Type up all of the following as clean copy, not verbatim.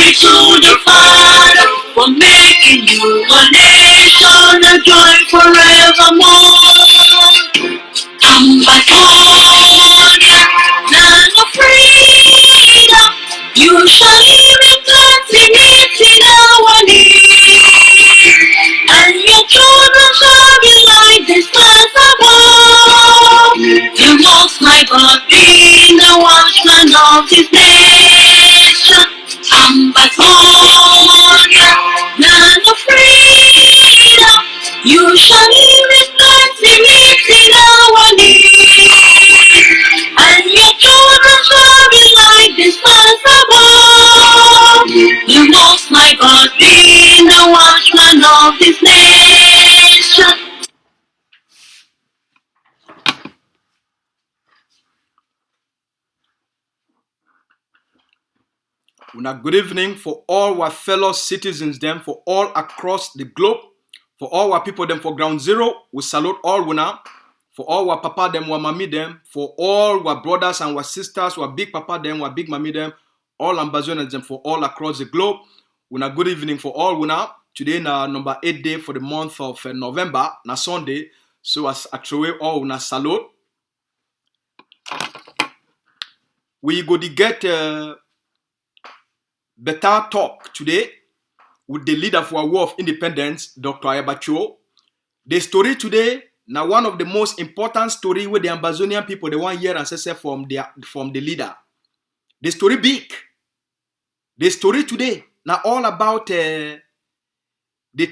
Glory to the Father for making you a nation, a joy forevermore. Ambazonia, land of freedom, you shall live in plenty, meeting our needs, and your children shall be like the stars above. The Most High God being the watchman of His nation. Ambazonia, land of freedom, you shall live in plenty, meeting our needs, and your children shall be like the stars above. The Most High God being the watchman of His nation. Good evening for all our fellow citizens them for all across the globe, for all our people them for Ground Zero. We salute all una, for all our papa them, our mommy them, for all our brothers and our sisters, our big papa them, our big mommy them, all Ambazonians them for all across the globe. Good evening for all una. Today na number 8 day for the month of November, na Sunday. So as actually all una salute. We go to get better talk today with the leader for our War of Independence, Dr. Ayaba Cho. The story today, now one of the most important story with the Ambazonian people, the 1 year ancestor from the leader. The story big. The story today, now all about the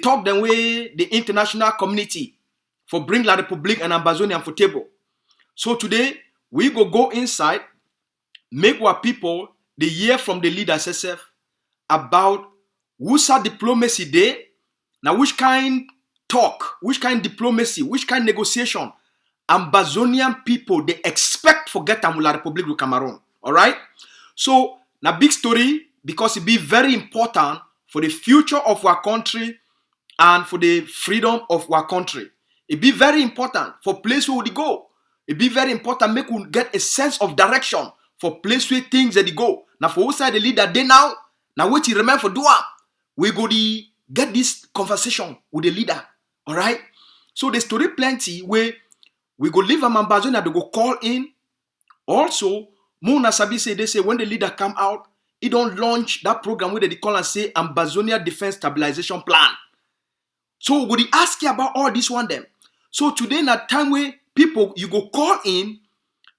talk the way the international community for bring La Republique and Ambazonian for table. So today, we go inside, make our people the hear from the leader herself about who's our diplomacy day, now which kind talk, which kind diplomacy, which kind negotiation Ambazonian people they expect for get La Republique du Cameroon. Alright? So now big story because it be very important for the future of our country and for the freedom of our country. It be very important for place where we go. It be very important make we get a sense of direction for place where things that they go. Now for who side the leader they now what you remember for do we go to get this conversation with the leader. Alright? So the story plenty where we go leave Ambazonia, they go call in. Also, Mona Sabi say they say when the leader come out, he don't launch that program where they call and say Ambazonia Defense Stabilization Plan. So we ask you about all this one them. So today in a time where people you go call in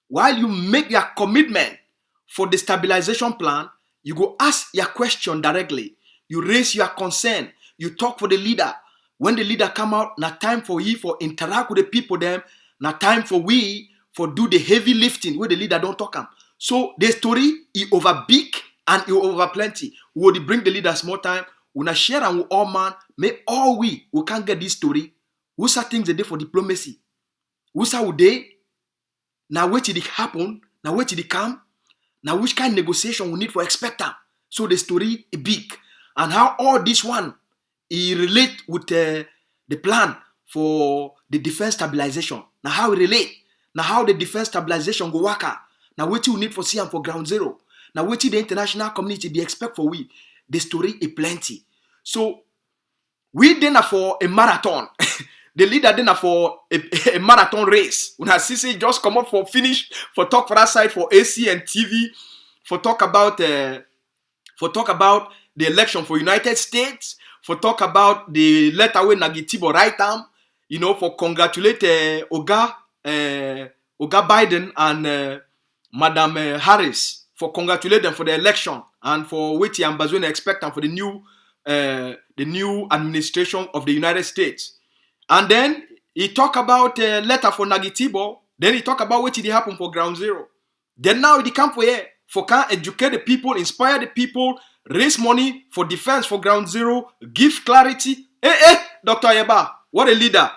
while you make your commitment for the stabilization plan, you go ask your question directly. You raise your concern. You talk for the leader. When the leader come out, na time for you for interact with the people them. Na time for we for do the heavy lifting where the leader don't talk am. So the story is over big and it over plenty. We will bring the leaders more time. We na share and we all man. May all we can't get this story. Who's are things they do for diplomacy? Who's are they? Now wait till it happen. Now wait till it come. Now, which kind of negotiation we need for expect them? So the story is big. And how all this one relate with the plan for the defense stabilization. Now how it relate. Now how the defense stabilization go work out. Now what you need for CM for Ground Zero. Now what the international community they expect for we. The story is plenty. So we dinner for a marathon. The leader dinner for a marathon race. When I see just come up for finish, for talk for that side, for AC and TV, for talk about the election for United States, for talk about the letter when Nagitibo right arm, for congratulate Oga Biden and Madam Harris, for congratulate them for the election and for which the Ambazonia expect and for the new administration of the United States. And then he talk about letter for Nagitibo. Then he talk about what did happen for Ground Zero. Then now he come for here for can educate the people, inspire the people, raise money for defense for Ground Zero, give clarity. Dr. Ayaba, what a leader!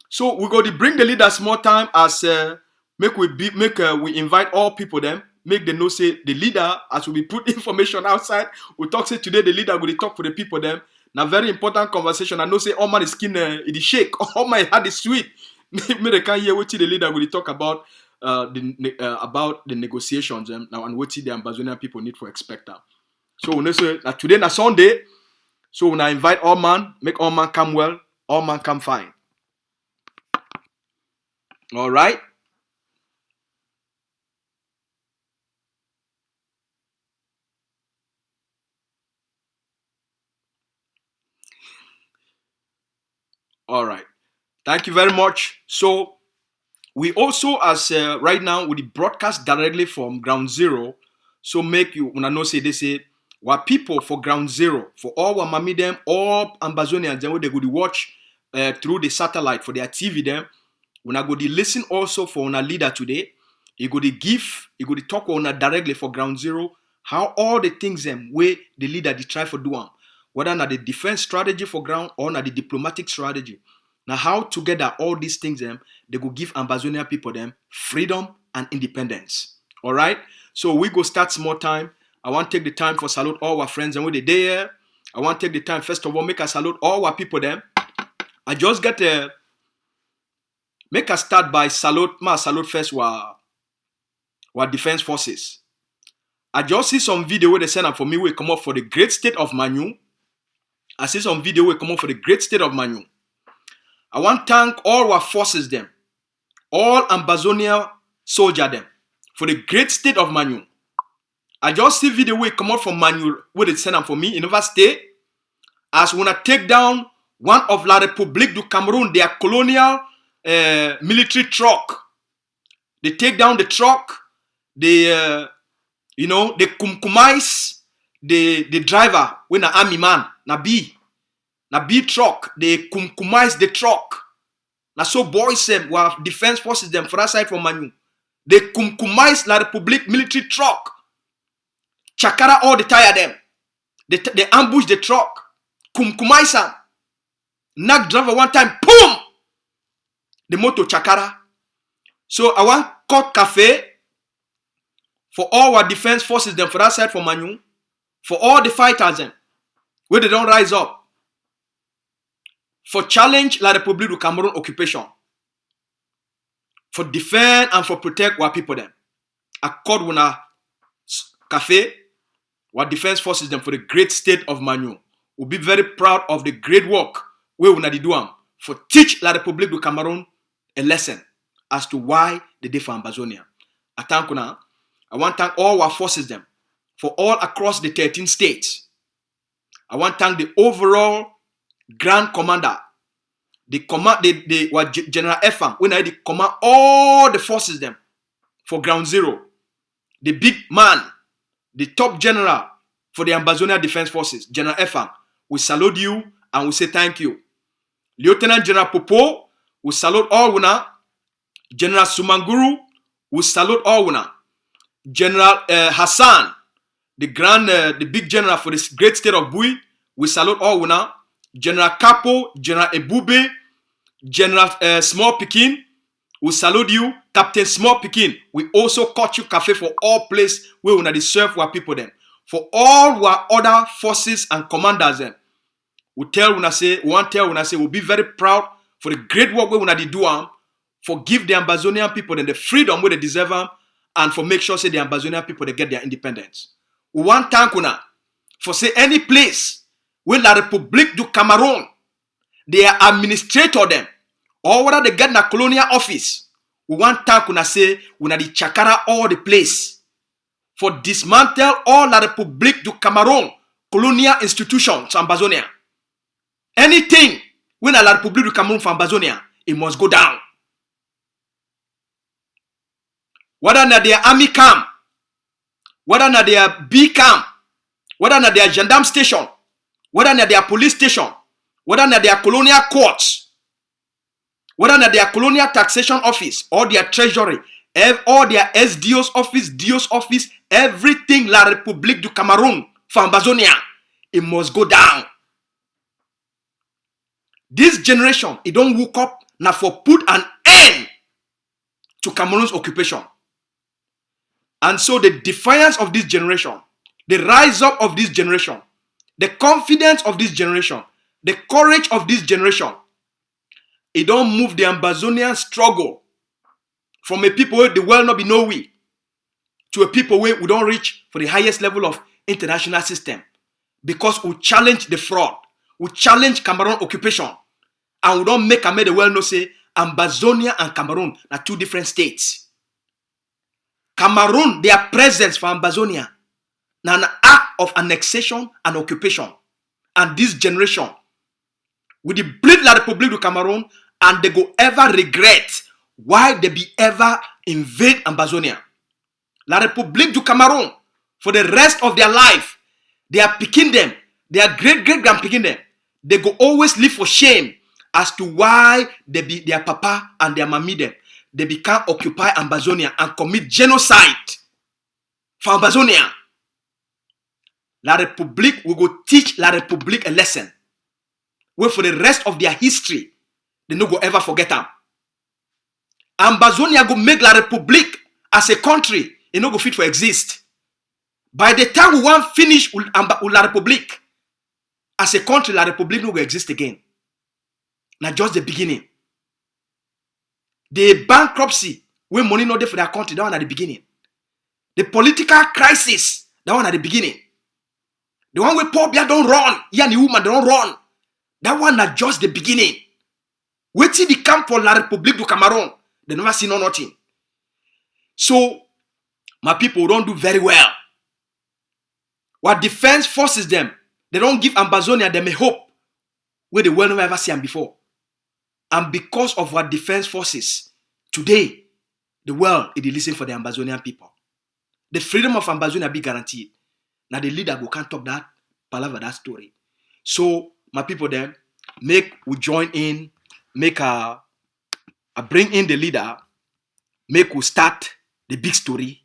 So we go to bring the leaders more time as we invite all people them. Make them know say the leader as we put information outside. We talk say today the leader will talk for the people them. Now very important conversation. I know say all man is skin it is shake. All my heart is sweet. Me they can hear what the leader will talk about the negotiations now and what the Ambazonian people need for expect them. So we say that today na Sunday. So when I invite all man, make all man come well, all man come fine. All right. All right. Thank you very much. So we also, as right now, we broadcast directly from Ground Zero. So make you when I know say they say what people for Ground Zero for all what mami them, all Ambazonians, then they go to watch through the satellite for their TV them. When I go to listen also for our leader today, he go to give, he go to talk on directly for Ground Zero how all the things them way the leader they try for do them, whether not the defense strategy for ground or not the diplomatic strategy. Now how together all these things them they go give Ambazonia people them freedom and independence. All right. So we go start small time. I want to take the time for salute all our friends and with the day here. I want to take the time first of all make a salute all our people them. I just get a make us start by salute first our defense forces. I just see some video where they send up for me we come up for the great state of Manu. I see some video where come up for the great state of Manu. I want to thank all our forces them, all Ambazonia soldier them for the great state of Manu. I just see video where come out from Manu where they send up for me in Nova State as when I take down one of La République du Cameroun, their colonial military truck. They take down the truck, they they kumkumize the driver when an army man, na B truck, they kumkumize the truck. Na so boys them were defense forces them for that side from Manu. They kumkumize La République military truck. Chakara all the tire them. They ambush the truck. Kumkumize them. Knock driver one time, boom! The motor chakara. So I want cut cafe for all our defense forces them for that side from Manu, for all the fighters them, where they don't rise up, for challenge La République du Cameroun occupation, for defend and for protect our people them. Accord with a cafe, our defense forces them for the great state of Manu. We'll be very proud of the great work we will do them for teach La République du Cameroun a lesson as to why they did for Ambazonia. I want to thank all our forces them for all across the 13 states. I want to thank the overall grand commander, the General Efang, when I command all the forces them for Ground Zero, the big man, the top general for the Ambazonia Defense Forces, General Efang. We salute you and we say thank you. Lieutenant General Popo, we salute all una. General Sumanguru, we salute all una. General Hassan, the big general for this great state of Bui, we salute all una. General Capo, General Ebube, General Small Pikin, we salute you. Captain Small Pikin, we also cut you cafe for all place where we serve our people them. For all our other forces and commanders them, we want to tell we'll be very proud for the great work we want to do for give the Ambazonian people then the freedom where they deserve them, and for make sure say the Ambazonian people they get their independence. We want to thank una for say any place where La République du Cameroun, they are administrator them, or whether they get in a colonial office. We want to thank una say una di chakara all the place for dismantle all La République du Cameroun colonial institutions Ambazonia. Anything when La République du Cameroun for Ambazonia, it must go down. Whether na their army camp, whether na their B camp, whether na their gendarme station, whether na their police station, whether na their colonial courts, whether na their colonial taxation office or their treasury, or their SDO's office, DO's office, everything La République du Cameroun for Ambazonia, it must go down. This generation, it don't woke up now for put an end to Cameroon's occupation. And so the defiance of this generation, the rise up of this generation, the confidence of this generation, the courage of this generation, it don't move the Ambazonian struggle from a people where the world not be know we to a people where we don't reach for the highest level of international system because we challenge the fraud. We challenge Cameroon occupation. And we don't make the world know say Ambazonia and Cameroon are two different states. Cameroon, their presence for Ambazonia, now an act of annexation and occupation. And this generation, with the bleed La République du Cameroon, and they go ever regret why they be ever invade Ambazonia. La République du Cameroon, for the rest of their life, they are picking them, their great-great-grand picking them. They go always live for shame as to why they be their papa and their mommy them. They become occupy Ambazonia and commit genocide for Ambazonia. La République will go teach La République a lesson. Where for the rest of their history, they no go ever forget them. Ambazonia go make La République as a country, it no go fit for exist. By the time we want finish with La République, as a country, La République no go exist again. Now just the beginning. The bankruptcy, when money not there for their country, that one at the beginning. The political crisis, that one at the beginning. The one where poor people don't run, yeah, the woman don't run. That one at just the beginning. Wait till the camp for La République du Cameroon, they never see no nothing. So, my people don't do very well. What defense forces them, they don't give Ambazonia them a hope where the world never ever seen before. And because of our defense forces, today, the world is listening for the Ambazonian people. The freedom of Ambazonia be guaranteed. Now the leader go can't talk that, palaver that story. So, my people then, we join in, bring in the leader, we start the big story.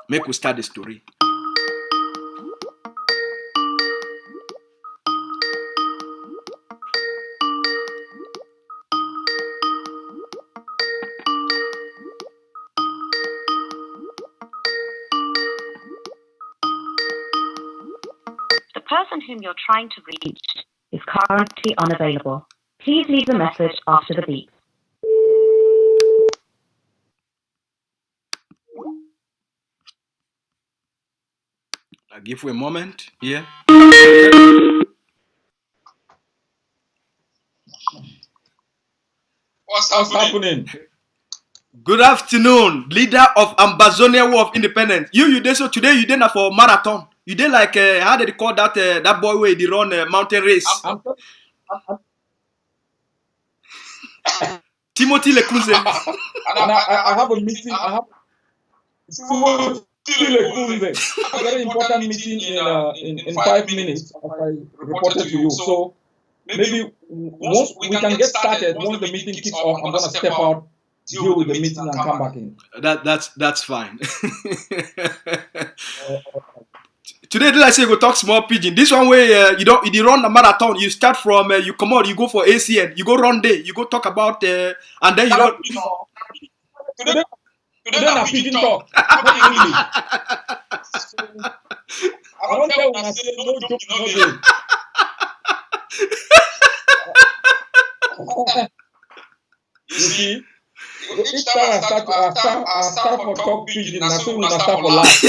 We start the story. The person whom you're trying to reach is currently unavailable. Please leave a message after the beep. I'll give you a moment here. What's happening? Good afternoon, leader of Ambazonia War of Independence. You did so today. You did for marathon. You did like how did they call that that boy where they run a mountain race? Timothy Lekunze. I have a meeting. I have a very important meeting in 5 minutes. As I reported to you. So maybe once we can get started, once the meeting kicks off, I'm gonna step out, deal with the meeting, and come back in. That's fine. Today, did I say go talk small pigeon? This one way you run a marathon. You start from you come out, you go for ACN, you go run day, you go talk about and then you don't. Today na pigeon talk. Not in English. I don't tell when I say no joke, no day. You see, each time I start for talk pigeon, and soon I start for laugh.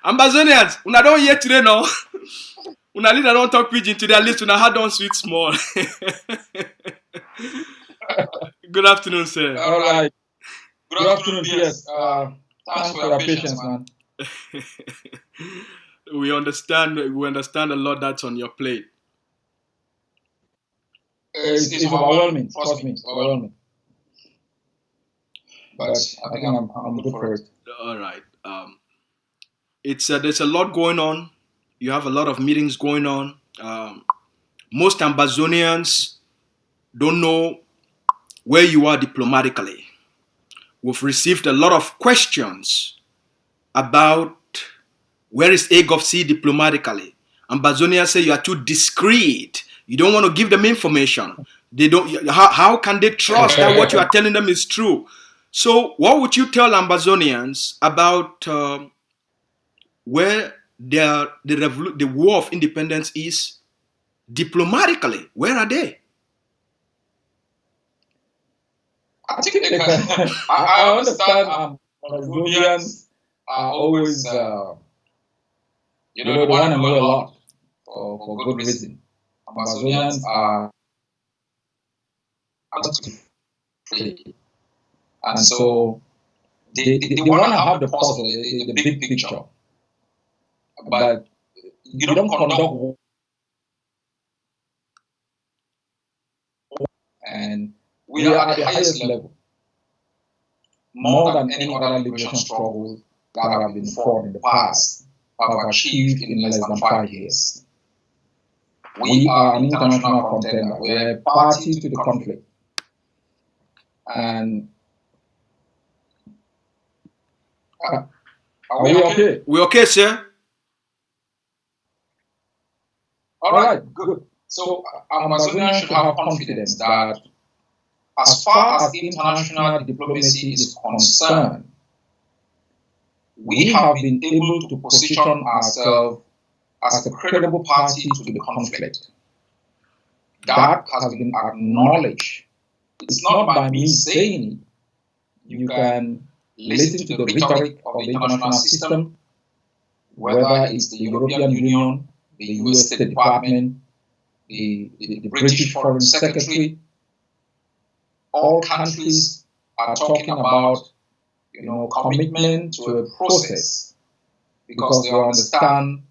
Ambazonians, una don't hear today no. Una leader don't talk pigeon today. At least una had on sweet small. Good afternoon, sir. All right. Good afternoon, yes. Thanks for your patience, man. We understand a lot that's on your plate. It's overwhelming. Trust me, it's overwhelming. But I think I'm good for it. All right. It's there's a lot going on. You have a lot of meetings going on. Most Ambazonians don't know where you are diplomatically. We've received a lot of questions about where is AGOFC diplomatically. Ambazonians say you are too discreet. You don't want to give them information. They don't. How can they trust that what you are telling them is true? So, what would you tell Ambazonians about where the war of independence is diplomatically? Where are they? I think they can. I understand Amazonians are always, they want to know a lot for good reason. Amazonians are free. And so they want to have the puzzle, the big picture. But you don't conduct war. And we are at the highest level. More than any other liberation struggle that have been fought in the past, have achieved in less than 5 years. We are an international contender. We are a party to the conflict. And are we okay? We're okay, sir. All right, good. So Ambazonians should have confidence that as far as international diplomacy is concerned, we have been able to position ourselves as a credible party to the conflict. That has been acknowledged. It's not by me saying it. You can listen to the rhetoric of the international system, whether it's the European Union, the US State Department, the British Foreign Secretary. All countries are talking about, commitment to a process because they understand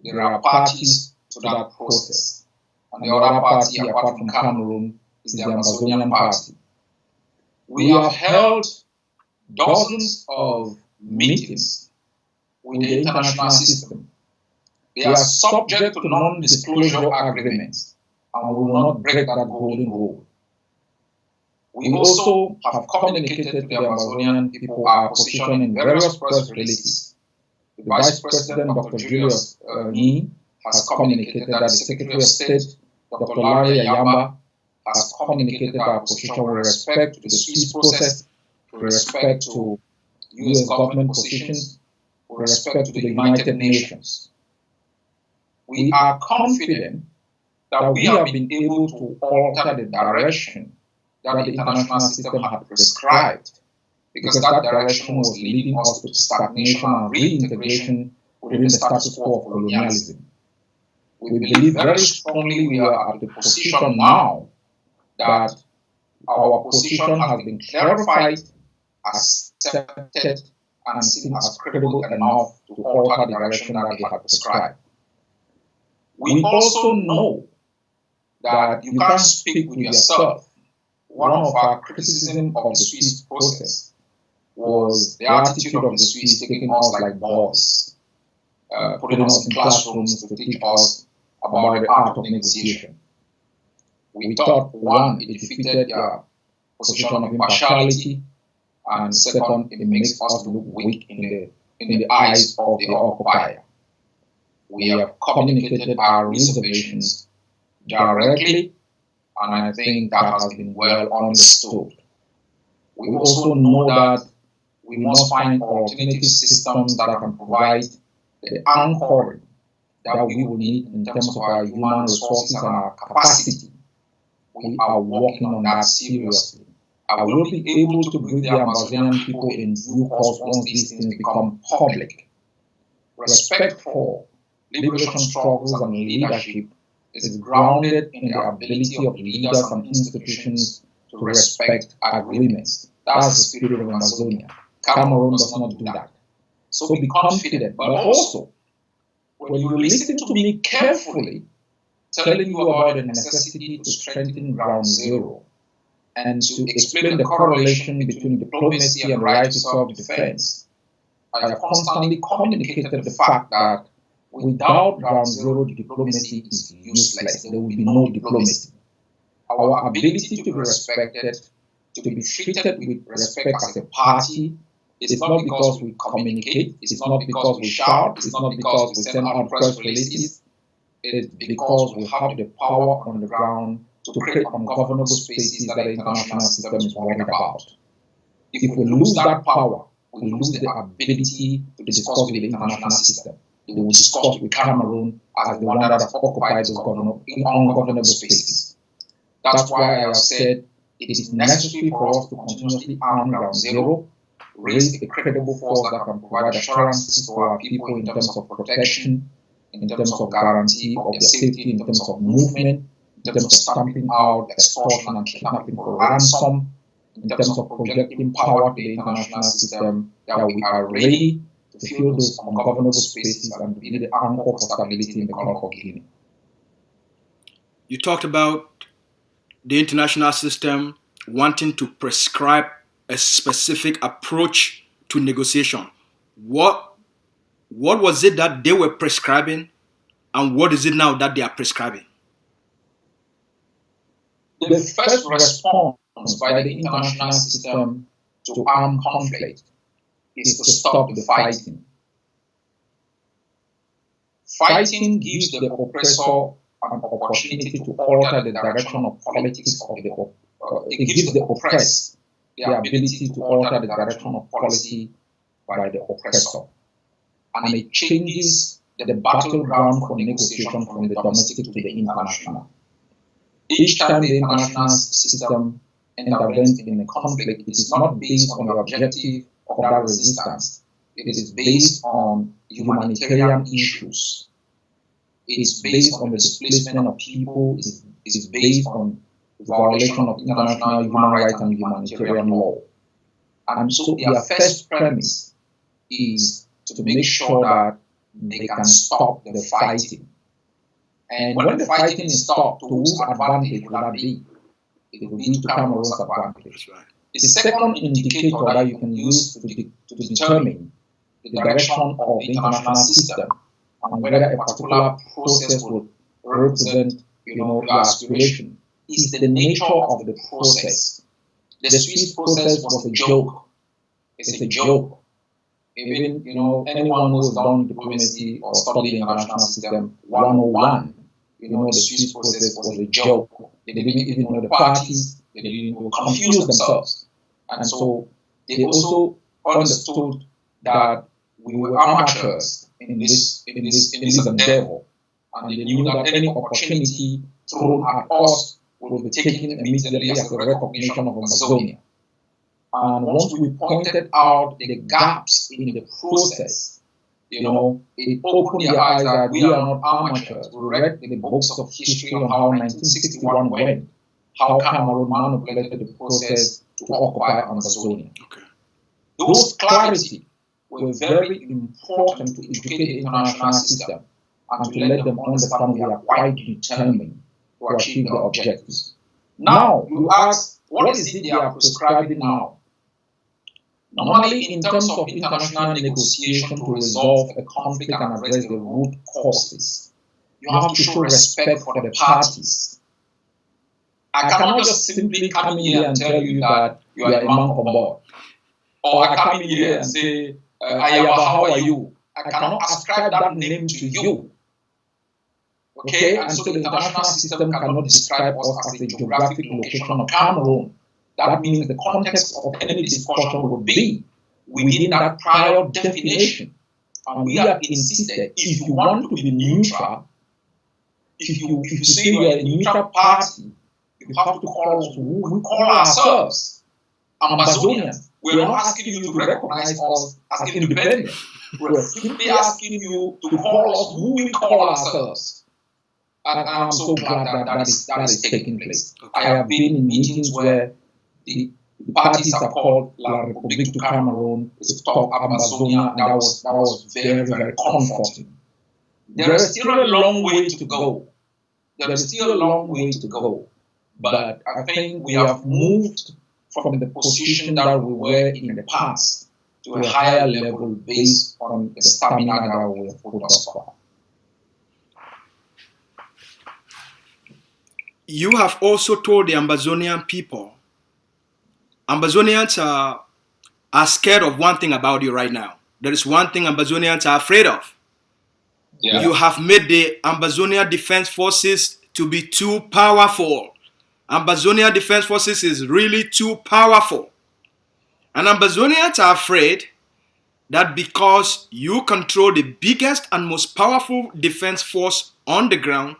there are parties to that process. And the other party, apart from Cameroon, is the Ambazonian party. We have held dozens of meetings with the international system. They are subject to non-disclosure agreements, and we will not break that golden rule. We also have communicated to the Ambazonian people our position in various press releases. The Vice President, Dr. Julius Ni, has communicated that the Secretary of State, Dr. Larry Ayaba, has communicated our position with respect to the Swiss process, with respect to US government positions, with respect to the United Nations. We are confident that we have been able to alter the direction that the international system had prescribed, because that direction was leading us to stagnation and reintegration within the status quo of colonialism. We believe very strongly we are at the position now that our position has been clarified, accepted, and seen as credible enough to alter the direction that they had prescribed. We also know that you can't speak with yourself. One of our criticisms of the Swiss process was the attitude of the Swiss taking us like boys, putting us in classrooms to teach us about the art of negotiation. We thought, one, it defeated their position of impartiality, and second, it makes us look weak in the eyes of the occupier. We have communicated our reservations directly, and I think that has been well understood. We also know that we must find alternative systems that can provide the anchoring that we will need in terms of our human resources and our capacity. We are working on that seriously. I will be able to brief the Ambazonian people in due course once these things become public. Respect for liberation struggles and leadership is grounded in the ability of leaders and institutions to respect agreements. That's the spirit of Ambazonia. Cameroun does not do that. So be confident, but also, when you listen to me carefully, telling you about the necessity to strengthen ground zero and to explain the correlation between diplomacy and right to self-defense, I have constantly communicated the fact that without ground zero, diplomacy is useless. There will be no diplomacy. Our ability to be respected, to be treated with respect as a party, is not because we communicate, it's not because we shout, it's not because we send out press releases, it's because we have the power on the ground to create ungovernable spaces that the international system is worried about. If we lose that power, we lose the ability to discuss with the international system. We will discuss with Cameroun as the one that has occupied those ungovernable spaces. That's why I have said it is necessary for us to continuously arm ground zero, raise a credible force that can provide assurances to our people in terms of protection, in terms of guarantee of their safety, in terms of movement, in terms of stamping out extortion and kidnapping for ransom, in terms of projecting power to the international system, that we are ready to fill those ungovernable spaces and be the anchor for stability in the Gulf of Guinea. You talked about the international system wanting to prescribe a specific approach to negotiation. What was it that they were prescribing, and what is it now that they are prescribing? The first response by the international system to armed conflict is to stop the fighting. Fighting gives the oppressor an opportunity to alter the direction of politics of the it gives the oppressed the ability to alter the direction of policy by the oppressor. And it changes the battleground for negotiation from the domestic to the international. Each time the international system intervenes in a conflict, it is not based on the objective of that resistance. It is based on humanitarian issues. It's based on the displacement of people. It is based on the violation of international human rights and humanitarian law. And so their first premise is to make sure that they can stop the fighting. And when the fighting is stopped, to whose advantage will that be? It will be to Cameroon's advantage. Right. The second indicator that you can use to determine the direction of the international system and whether a particular process would represent, your aspiration is the nature of the process. The Swiss process was a joke. It's a joke. Even anyone who's done diplomacy or studied the international system 101, the Swiss process was a joke. They didn't even know the parties. They didn't confuse themselves, and so they also understood that we were amateurs in this endeavor, and they knew that any opportunity thrown at us would be taken immediately as a recognition of Ambazonia. And once we pointed out the gaps in the process, it opened their eyes that we are not amateurs. We read the books of history on how 1961 went, how Cameroon manipulated the process to occupy Ambazonia. Okay. Those clarity were very important to educate the international system and to let them understand we are quite determined to achieve the objectives. Now, you ask, what is it they are prescribing now? Normally, in terms of international negotiation to resolve a conflict and address the root causes, you have to show respect for the parties. I cannot just simply come in here and tell you that you are a man on board. Or I come in here and say, Ayaba, how are you? I cannot ascribe that name to you. Okay, and so the international system cannot describe us as a geographic location of Cameroon. That means the context of any discussion would be within that prior definition. And we have insisted, if you want to be neutral, if you say you are a neutral party, you have to call us who we call ourselves Ambazonians. We are not asking you to recognize us as independent. We are simply asking you to call us who we call ourselves. And I'm so glad that is taking place. Okay. I have been in meetings where the parties are called La République du Cameroun, it's called Ambazonia, and that was very, very comforting. There is still a long way to go. There is still a long way to go. But I think we have moved from the position that we were in the past to a higher level based on the stamina that we have put thus far. You have also told the Ambazonian people, Ambazonians are scared of one thing about you right now. There is one thing Ambazonians are afraid of. Yeah. You have made the Ambazonia Defense Forces to be too powerful. Ambazonia Defense Forces is really too powerful. And Ambazonians are afraid that because you control the biggest and most powerful defense force on the ground,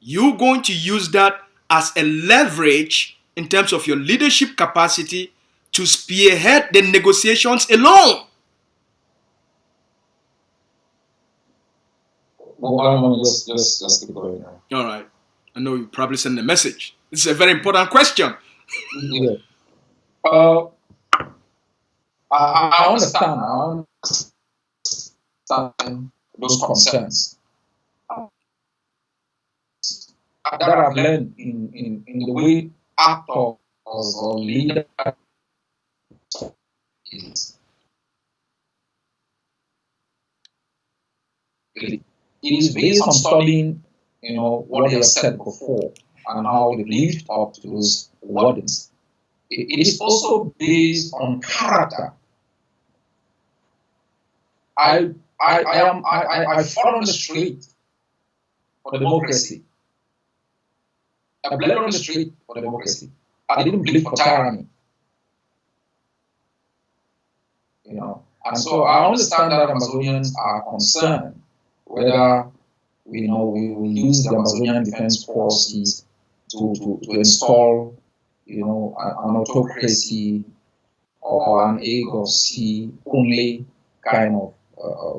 you're going to use that as a leverage in terms of your leadership capacity to spearhead the negotiations alone? Just keep going. All right. I know you probably send a message. This is a very important question. Yeah. I understand. I understand those concerns that I've learned in the way actors or leaders is. It is based on studying, what they have said before and how they've lived up to those wordings. It is also based on character. I fought on the street for democracy. I bled on the street for democracy. I didn't bleed for tyranny. And so I understand that Ambazonians are concerned whether we will use the Ambazonian Defense Forces to install an autocracy or an A or C only kind of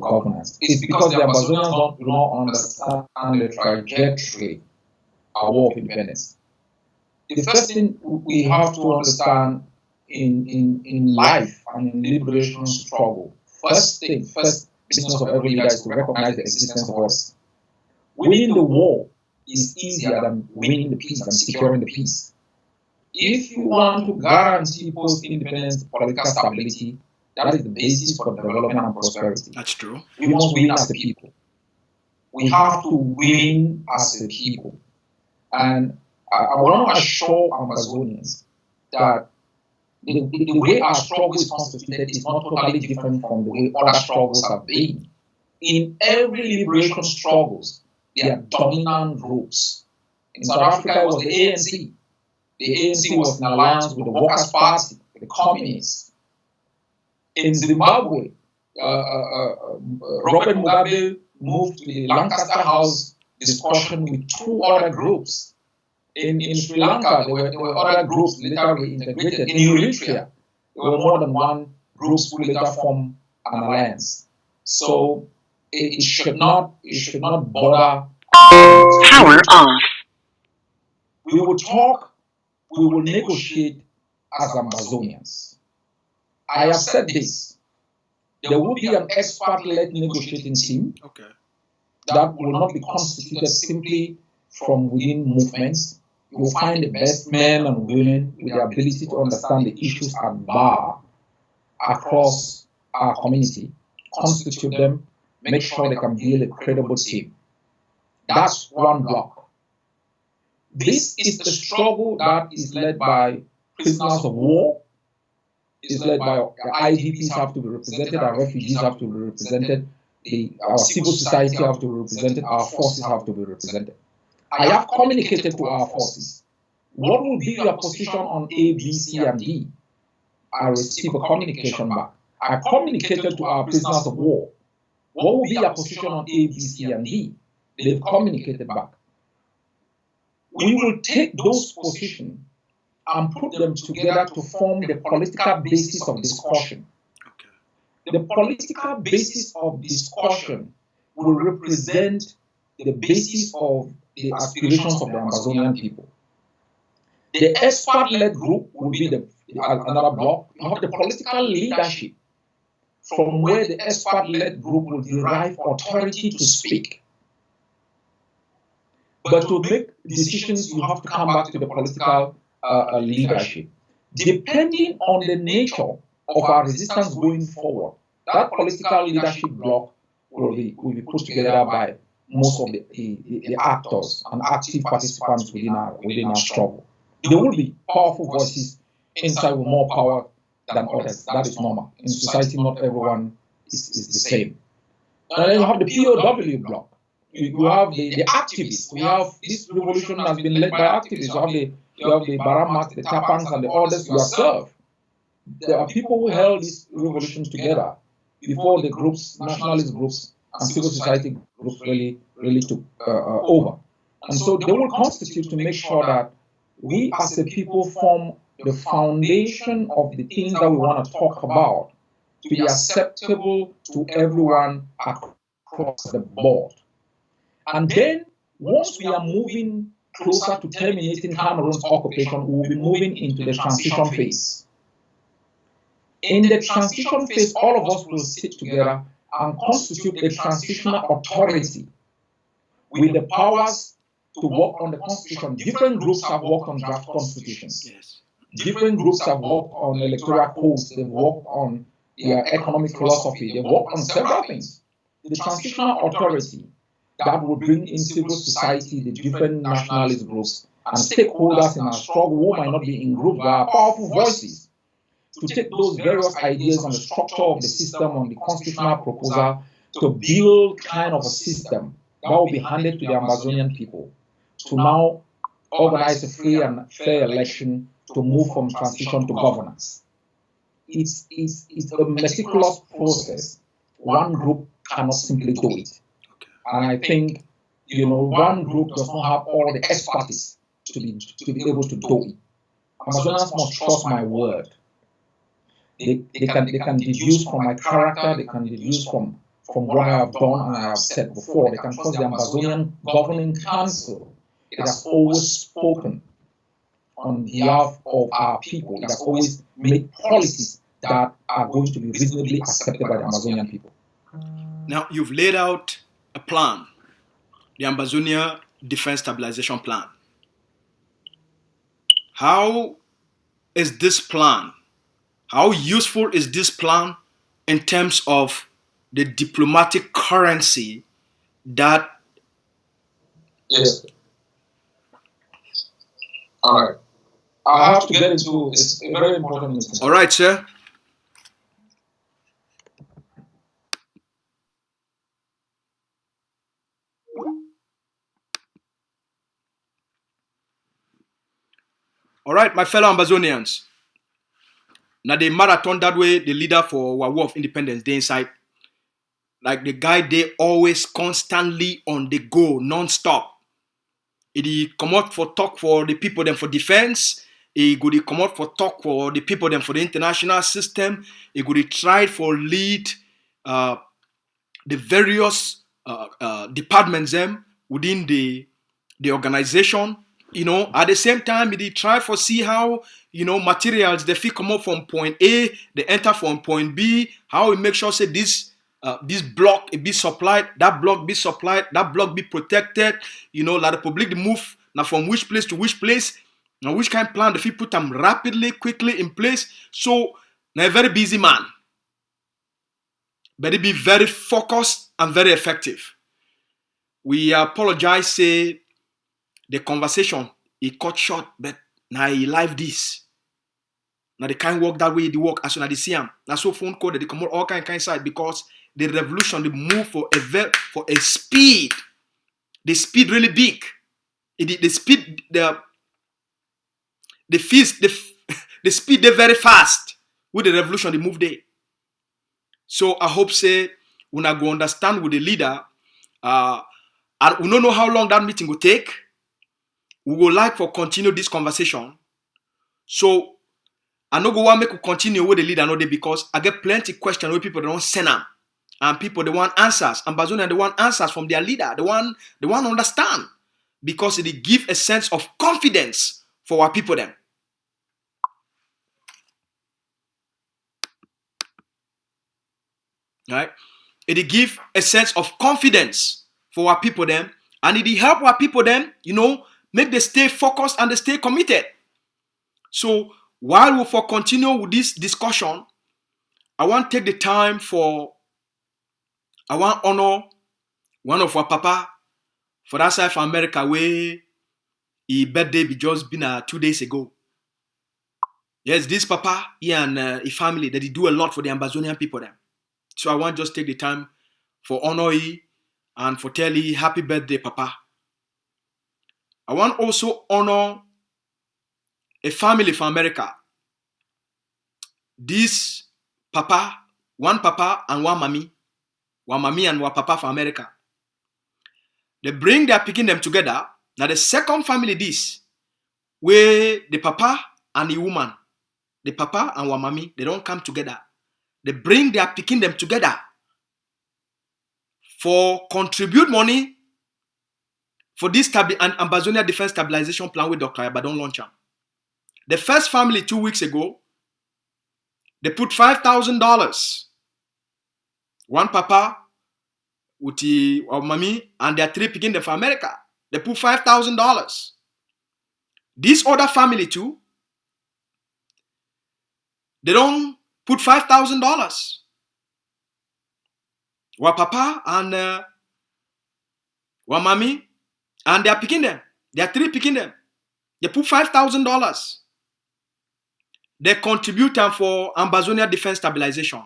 governance. It's because the Ambazonians do not understand the trajectory of our war of independence. The first thing we have to understand in life and in liberation struggle, first business of every leader is to recognize the existence of others. Winning the war is easier than winning the peace and securing the peace. If you want to guarantee post-independence political stability, that is the basis for development and prosperity. That's true. We must win as a people. We have to win as a people. And I want to assure Ambazonians that the way our struggle is constituted is not totally different from the way other struggles have been. In every liberation struggles, there are dominant groups. In South Africa, it was the ANC. The ANC was in alliance with the Workers' Party, the Communists. In Zimbabwe, Robert Mugabe moved to the Lancaster House discussion with two other groups. In Sri Lanka, there were other groups later reintegrated. In Eritrea, there were more than one groups who later formed an alliance. So it should not bother. Power off. We will talk, we will negotiate as Ambazonians. I have said this. There will be an expert-led negotiating team that will not be constituted simply from within movements. You will find the best men and women with the ability to understand the issues at bar across our community, constitute them, make sure they can build a credible team. That's one block. This is the struggle that is led by prisoners of war, is led by our IDPs have to be represented, our refugees have to be represented, our civil society have to be represented, our forces have to be represented. I have communicated to our forces. What will be your position on A, B, C, and D? I received a communication back. I communicated to our prisoners of war. What will be your position on A, B, C, and D? They've communicated back. We will take those positions and put them together to form the political basis of discussion. The political basis of discussion will represent the basis of the aspirations of the Ambazonian people. The expert-led group will be another block. You have the political leadership, from where the expert-led group will derive authority to speak. But to make decisions, you have to come back to the political leadership. Depending on the nature of our resistance going forward, that political leadership block will be put together by most of the actors and active participants within our struggle. There will be powerful voices inside with more power than others. That is normal. In society, not everyone is the same. And then you have the POW block. You have the activists. We have this revolution has been led by activists. You have the Baramak, the Tapangs, and the others yourself. There are people who held these revolutions together before the groups, nationalist groups, and civil society groups really took over. And so they will constitute to make sure that we as a people form the foundation of the things that we want to talk about to be acceptable to everyone across the board. And then, once we are moving closer to terminating Cameroon's occupation, we will be moving into the transition phase. In the transition phase, all of us will sit together and constitute a transitional authority with the powers to work on the constitution. Different groups have worked on draft constitutions. Yes. Different groups have worked on electoral codes. They've worked on economic philosophy. They've worked on several things. The transitional authority that will bring in civil society, the different nationalist groups, and stakeholders in our struggle who might not be in groups but are powerful voices, to take those various ideas on the structure of the system, on the constitutional proposal, to build kind of a system that will be handed to the Ambazonian people to now organize a free and fair election to move from transition to governance. It's a meticulous process. One group cannot simply do it. And I think, one group does not have all the expertise to be able to do it. Amazonians must trust my word. They can deduce from my character, they can deduce from what I have done and I have said before. They can trust the Ambazonian Governing Council. It has always spoken on behalf of our people. It has always made policies that are going to be reasonably accepted by the Amazonian people. Now, you've laid out a plan, the Ambazonia Defense Stabilization Plan. How is this plan? How useful is this plan in terms of the diplomatic currency that... Yes. All right. I have to get into it's a very important meeting. All right, sir. All right, my fellow Ambazonians. Now the marathon that way, the leader for our War of Independence, they inside. Like the guy, they always constantly on the go, non-stop. He come out for talk for the people them for defense. He go come out for talk for the people them for the international system. He go try for lead the various departments them within the organization. At the same time, they try for see how materials they fit come up from point A, they enter from point B. How we make sure say this block it be supplied, that block be supplied, that block be protected. Like the public move now from which place to which place. Now which kind of plan if you put them rapidly, quickly in place. So now a very busy man, but it be very focused and very effective. We apologize, say the conversation it cut short, but now he live this. Now they can't work that way. They work as soon as they see him. Now so phone call that they come out all kind side because the revolution they move for a speed. The speed really big. The speed the speed they very fast with the revolution they move there. So I hope say when I go understand with the leader, and we don't know how long that meeting will take. We would like for continue this conversation. So I no go want make we continue with the leader no day because I get plenty questions where people don't send them. And people they want answers. Ambazonian they want answers from their leader. They want understand. Because it give a sense of confidence for our people them. Right? It give a sense of confidence for our people them. And it help our people them, make them stay focused and they stay committed. So while we for continue with this discussion, I want to take the time I want to honor one of our papa for that side of America where his birthday be just been 2 days ago. Yes, this papa, he and his family, that he do a lot for the Ambazonian people them. So I want to just take the time for honor he and for tell he happy birthday, papa. I want also honor a family from America. This papa, one papa and one mommy and one papa from America. They bring their picking them together. Now the second family this, where the papa and the woman, the papa and one mommy, they don't come together. They bring their picking them together for contribute money for this Ambazonia Defense Stabilization Plan with Dr. Ayaba don't launch them. The first family 2 weeks ago, they put $5,000. One papa with the mommy and their 3 picking them for America. They put $5,000. This other family too, they don't put $5,000. One papa and one mommy, and they are picking them. They are 3 picking them. They put $5,000. They contribute them for Ambazonia Defense Stabilization.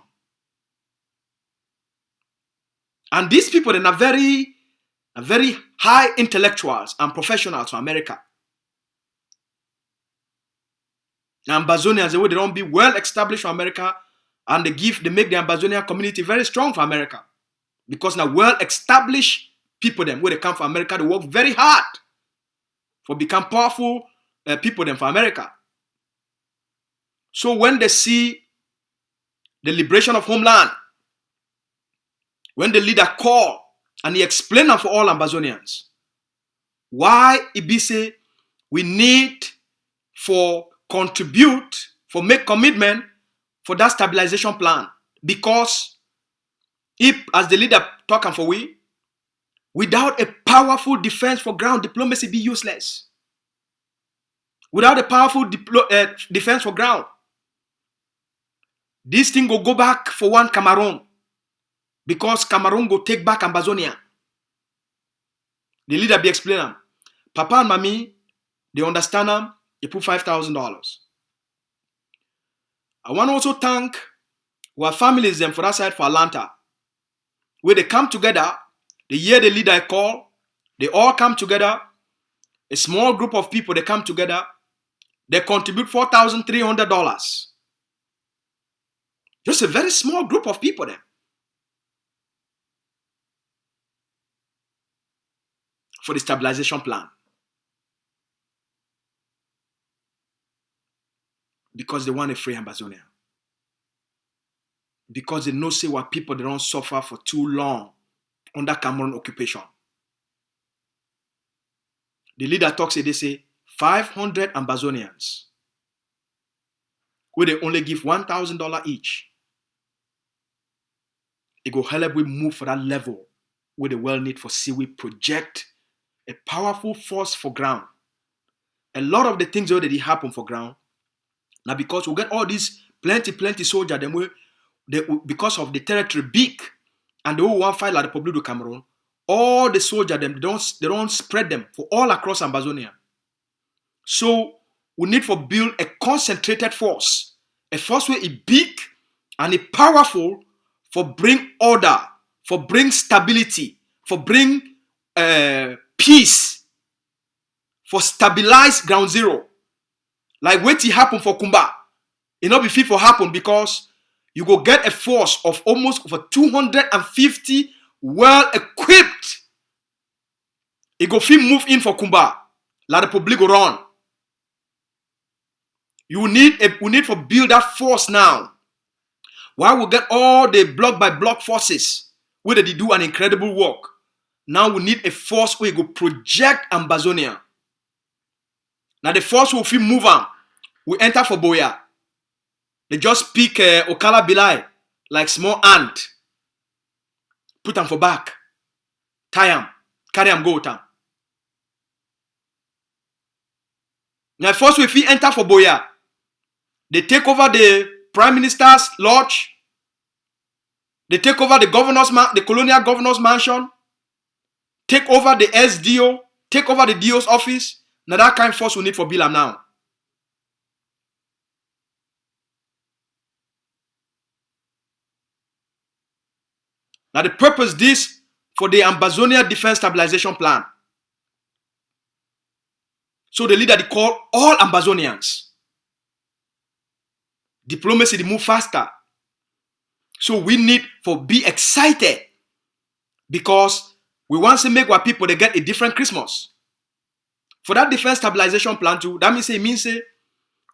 And these people are very high intellectuals and professionals from America. Ambazonians, they don't be well established for America, and they make the Ambazonia community very strong for America. Because now well established people them where they come from America, they work very hard for become powerful people them for America. So when they see the liberation of homeland, when the leader call and he explain them for all Ambazonians, why it be say we need for contribute, for make commitment for that stabilization plan. Because if, as the leader talking for we, without a powerful defense for ground, diplomacy be useless. Without a powerful defense for ground, this thing will go back for one Cameroon. Because Cameroon go take back Ambazonia. The leader be explaining. Papa and mommy, they understand them. They put $5,000. I want to also thank our families them for that side for Atlanta, where they come together. They hear the leader call. They all come together. A small group of people, they come together. They contribute $4,300. Just a very small group of people there. For the stabilization plan. Because they want a free Ambazonia. Because they know say what people they don't suffer for too long under Cameroon occupation. The leader talks, they say 500 Ambazonians, where they only give $1,000 each. It go help we move for that level where the well need for see we project a powerful force for ground. A lot of the things already happen for ground. Now because we get all these plenty soldiers, because of the territory big, and they all want fight like the Republic of Cameroon, all the soldiers they don't spread them for all across Ambazonia. So we need for build a concentrated force, a force where it big and it powerful for bring order, for bring stability, for bring peace, for stabilize ground zero. Like what it happened for Kumba, it not be fit for happen because you go get a force of almost over 250 well equipped. It go fit move in for Kumba, La Republic go run. We need for build that force now. While we get all the block by block forces where they do an incredible work. Now we need a force where you go project Ambazonia. Now the force will fit move on. We enter for Boya. They just pick Okala Bilai like small ant. Put them for back. Tie them. Carry them go down. Now first we fit enter for Boya. They take over the Prime Minister's lodge. They take over the colonial governor's mansion. Take over the SDO. Take over the DO's office. Now that kind of force we need for Bilam now. Now the purpose this for the Ambazonia Defense Stabilization Plan. So the leader they call all Ambazonians. Diplomacy they move faster. So we need for be excited because we want to make our people they get a different Christmas. For that defense stabilization plan too, that means say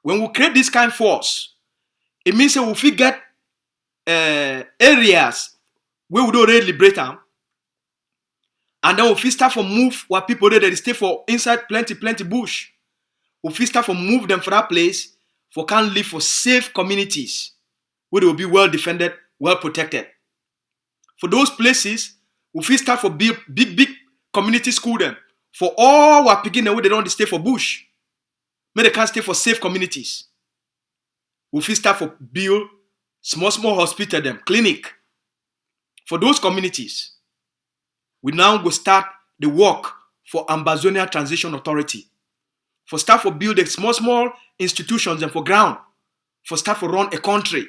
when we create this kind of force, it means say we fit get areas where we don't already liberate them, and then we fit start for move what people they stay for inside plenty bush. We fit start for move them for that place for can live for safe communities where they will be well defended, well protected. For those places, we fit start for big community school them for all what picking the way they don't stay for bush. Maybe they can't stay for safe communities. We fit start for build small hospital them, clinic for those communities. We now go start the work for Ambazonia Transition Authority. For start for build a small institutions and for ground. For start for run a country.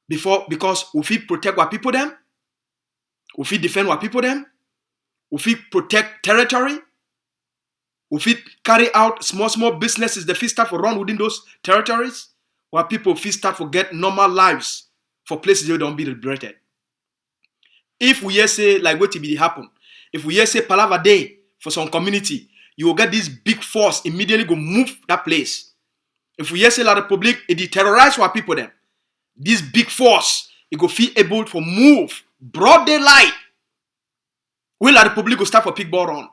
Because we fit protect what people them. We fit defend what people them. We fit protect territory. We fit carry out small businesses that fit start for run within those territories. Where people fit start for get normal lives for places where they don't be liberated. If we hear say like what will happen, if we hear say palava day for some community, you will get this big force immediately go move that place. If we hear say La Republic, it terrorize our people then. This big force, it go feel able to move broad daylight. When La Republic go start for pig ball run.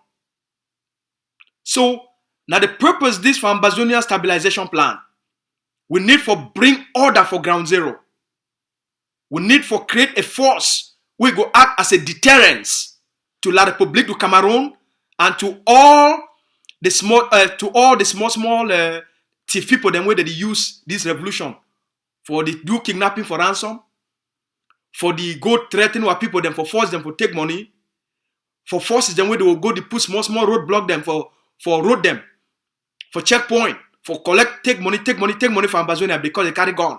So now the purpose this for Ambazonia stabilization plan, we need for bring order for ground zero. We need for create a force we go act as a deterrence to La Republique du Cameroon and to all the small thief people them way that they use this revolution for the do kidnapping for ransom, for the go threaten our people them for force them for take money, for forces them where they will go to put small road block them for road them, for checkpoint, for collect take money for Ambazonia because they carry gun.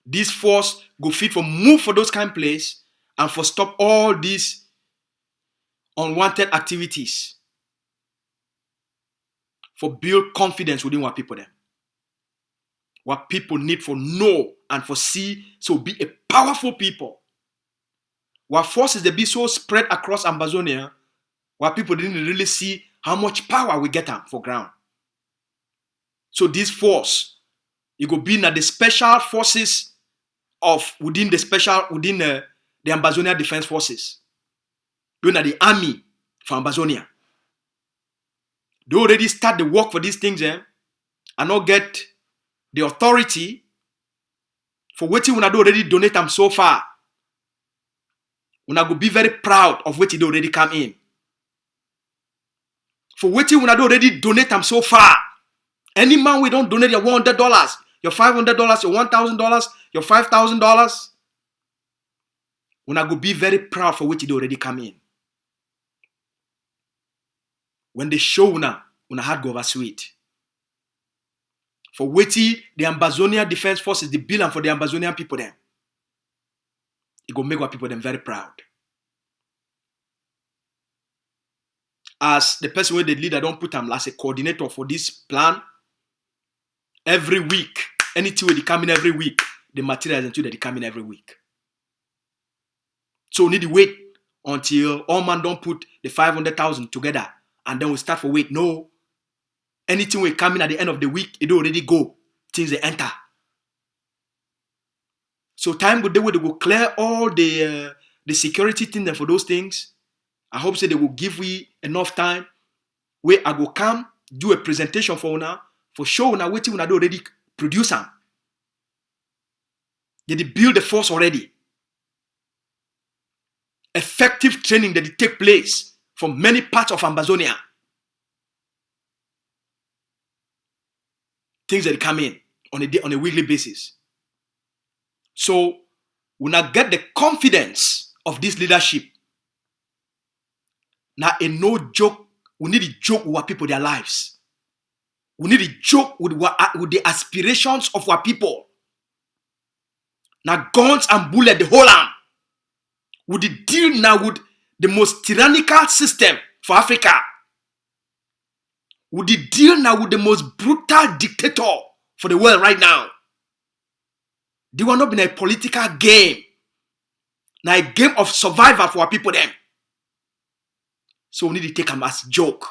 This force go fit for move for those kind of place and for stop all these unwanted activities. For build confidence within what people them. What people need for know and for see so be a powerful people. What forces they be so spread across Ambazonia, what people didn't really see how much power we get them for ground. So this force, it go be na the special forces of within the Ambazonia Defense Forces. Those are the army for Ambazonia. They already start the work for these things and not get the authority for waiting when I already donate them so far. When I go be very proud of what they already come in. For waiting when I already donate them so far. Any man we don't donate your $100, your $500, your $1,000, your $5,000. When I go be very proud for what they already come in. When they show una heart go over sweet. For waiting the Ambazonia Defense Forces, the bill and for the Ambazonian people them. It go make our people them very proud. As the person where the leader don't put them as a coordinator for this plan, every week, anything where they come in every week, the materials until they come in every week. So we need to wait until all man don't put the 500,000 together and then we start for wait. No. Anything will come in at the end of the week, it already go. Things they enter. So time go there where they will clear all the security things for those things. I hope so they will give we enough time where I go come, do a presentation for una, for show una waiting una do already produce them. They build the force already. Effective training that take place from many parts of Ambazonia. Things that come in on a weekly basis. So we now get the confidence of this leadership. Now a no joke, we need to joke with our people their lives. We need to joke with the aspirations of our people. Now guns and bullets the whole arm. We deal now with the most tyrannical system for Africa. We deal now with the most brutal dictator for the world right now. They will not be a political game. Now a game of survival for our people them. So we need to take them as joke.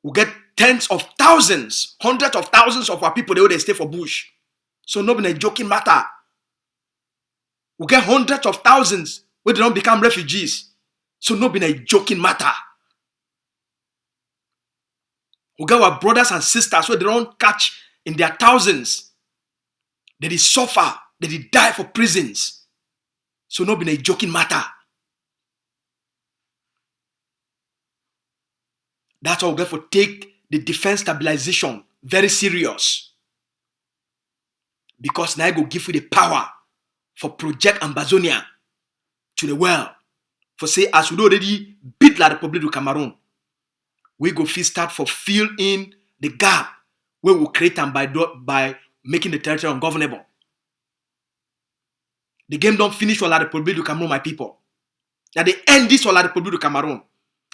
We get tens of thousands, hundreds of thousands of our people, they stay for bush. So not been a joking matter. We get hundreds of thousands where they don't become refugees. So not been a joking matter. We get our brothers and sisters where they don't catch in their thousands. They did suffer. They did die for prisons. So not been a joking matter. That's why we get for take the defense stabilization very serious. Because now I go give you the power for Project Ambazonia to the world. For say, as we already beat La Republic of Cameroon, we go start for fill in the gap where we create them by making the territory ungovernable. The game don't finish for La Republic of Cameroon, my people. That they end this for La Republic of Cameroon.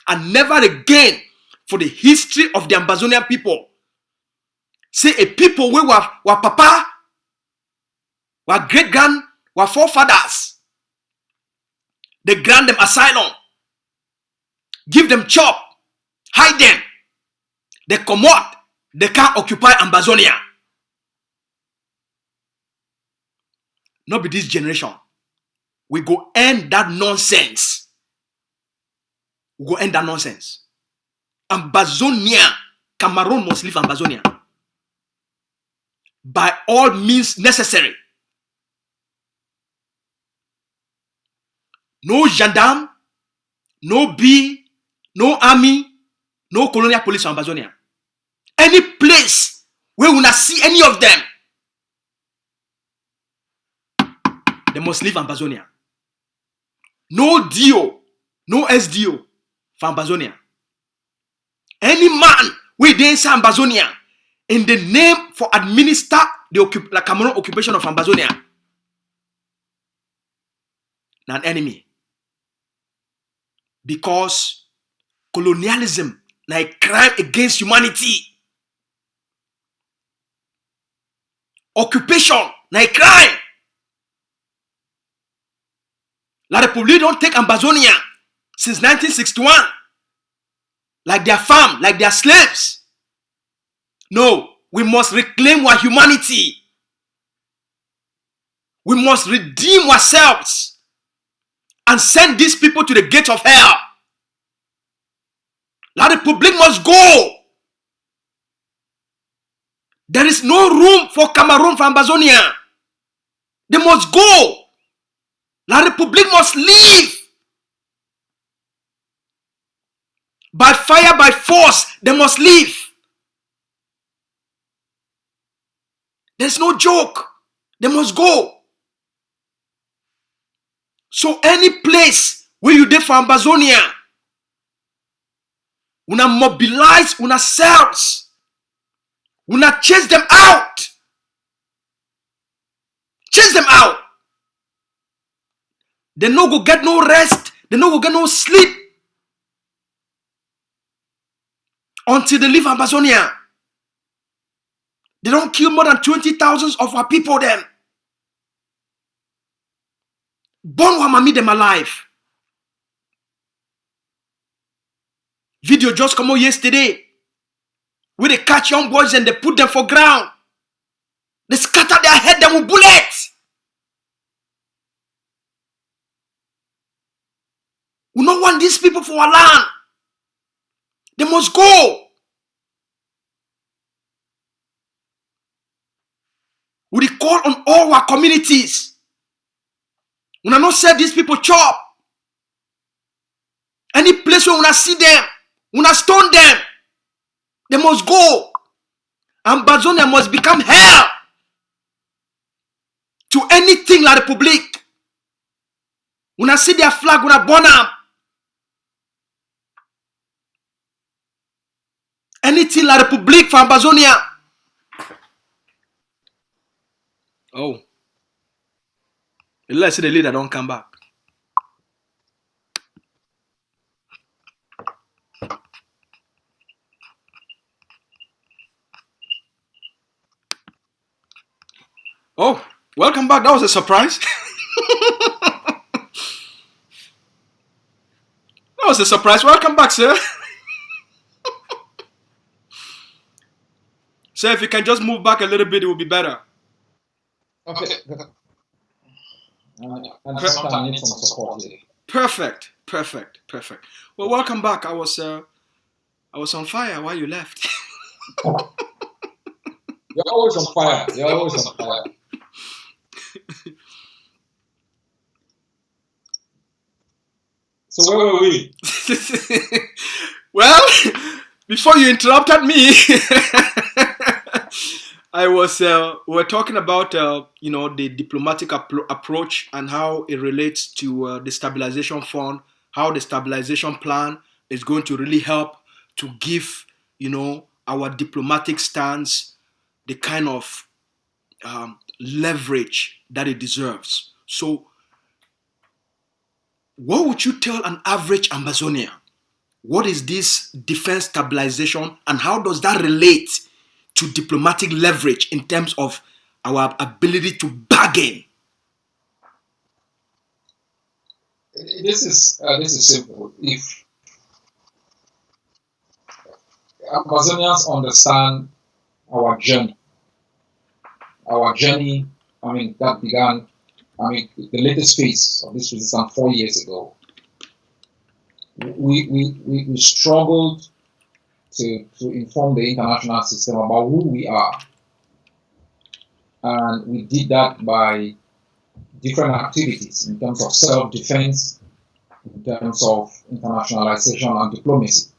And never again for the history of the Ambazonian people. Say a people where were papa, were great grand, were forefathers. They grant them asylum. Give them chop. Hide them. They come out. They can't occupy Ambazonia. Not be this generation. We go end that nonsense. We go end that nonsense. Ambazonia. Cameroon must leave Ambazonia. By all means necessary. No gendarme, no bee, no army, no colonial police in Ambazonia. Any place where we not see any of them, they must leave Ambazonia. No DO, no SDO for Ambazonia. Any man we dey inside Ambazonia in the name for administer the Cameroon occupation of Ambazonia, an enemy. Because colonialism is a crime against humanity. Occupation is a crime. La République don't take Ambazonia since 1961 like their farm, like their slaves. No, we must reclaim our humanity. We must redeem ourselves and send these people to the gates of hell. La République must go. There is no room for Cameroon, for Ambazonia. They must go. La République must leave. By fire, by force, they must leave. There's no joke. They must go. So any place where you there for Ambazonia, una mobilize una cells, una chase them out. Chase them out. They no go get no rest. They no go get no sleep until they leave Ambazonia. They don't kill more than 20,000 of our people then. Born Wamami them alive. Video just come out yesterday. Where they catch young boys and they put them for ground. They scatter their head them with bullets. We don't want these people for our land. They must go. We call on all our communities. We not say these people chop. Any place where we not see them, we not stone them. They must go. Ambazonia must become hell to anything La République. We not see their flag, we not burn them. Anything La République for Ambazonia. Oh. Let's see the leader don't come back. Oh, welcome back. That was a surprise. was a surprise. Welcome back, sir. Sir, if you can just move back a little bit, it will be better. Okay. And sometimes I need some support here. Perfect. Well, welcome back. I was on fire while you left. You're always on fire. So where were we? Well, before you interrupted me, I was we were talking about the diplomatic approach and how it relates to the stabilization fund, how the stabilization plan is going to really help to give our diplomatic stance the kind of leverage that it deserves. So, what would you tell an average Ambazonian? What is this defense stabilization and how does that relate to diplomatic leverage in terms of our ability to bargain? This is simple. If Ambazonians understand our journey, that began, the latest phase of this resistance 4 years ago. We struggled to inform the international system about who we are. And we did that by different activities in terms of self-defense, in terms of internationalization and diplomacy.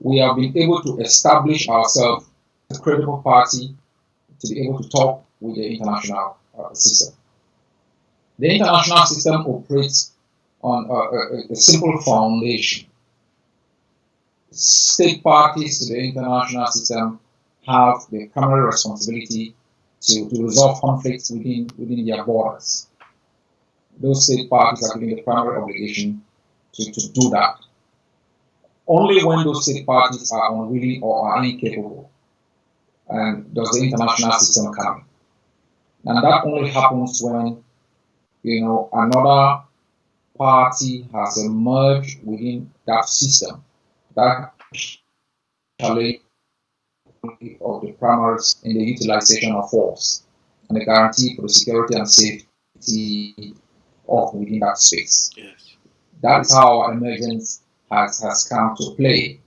We have been able to establish ourselves as a credible party to be able to talk with the international system. The international system operates on a simple foundation. State parties to the international system have the primary responsibility to resolve conflicts within their borders. Those state parties are given the primary obligation to do that. Only when those state parties are unwilling or are incapable does the international system come in. And that only happens when another party has emerged within that system that challenge of the primaries in the utilization of force and the guarantee for the security and safety of within that space. Yes. That is how our emergence has come to play.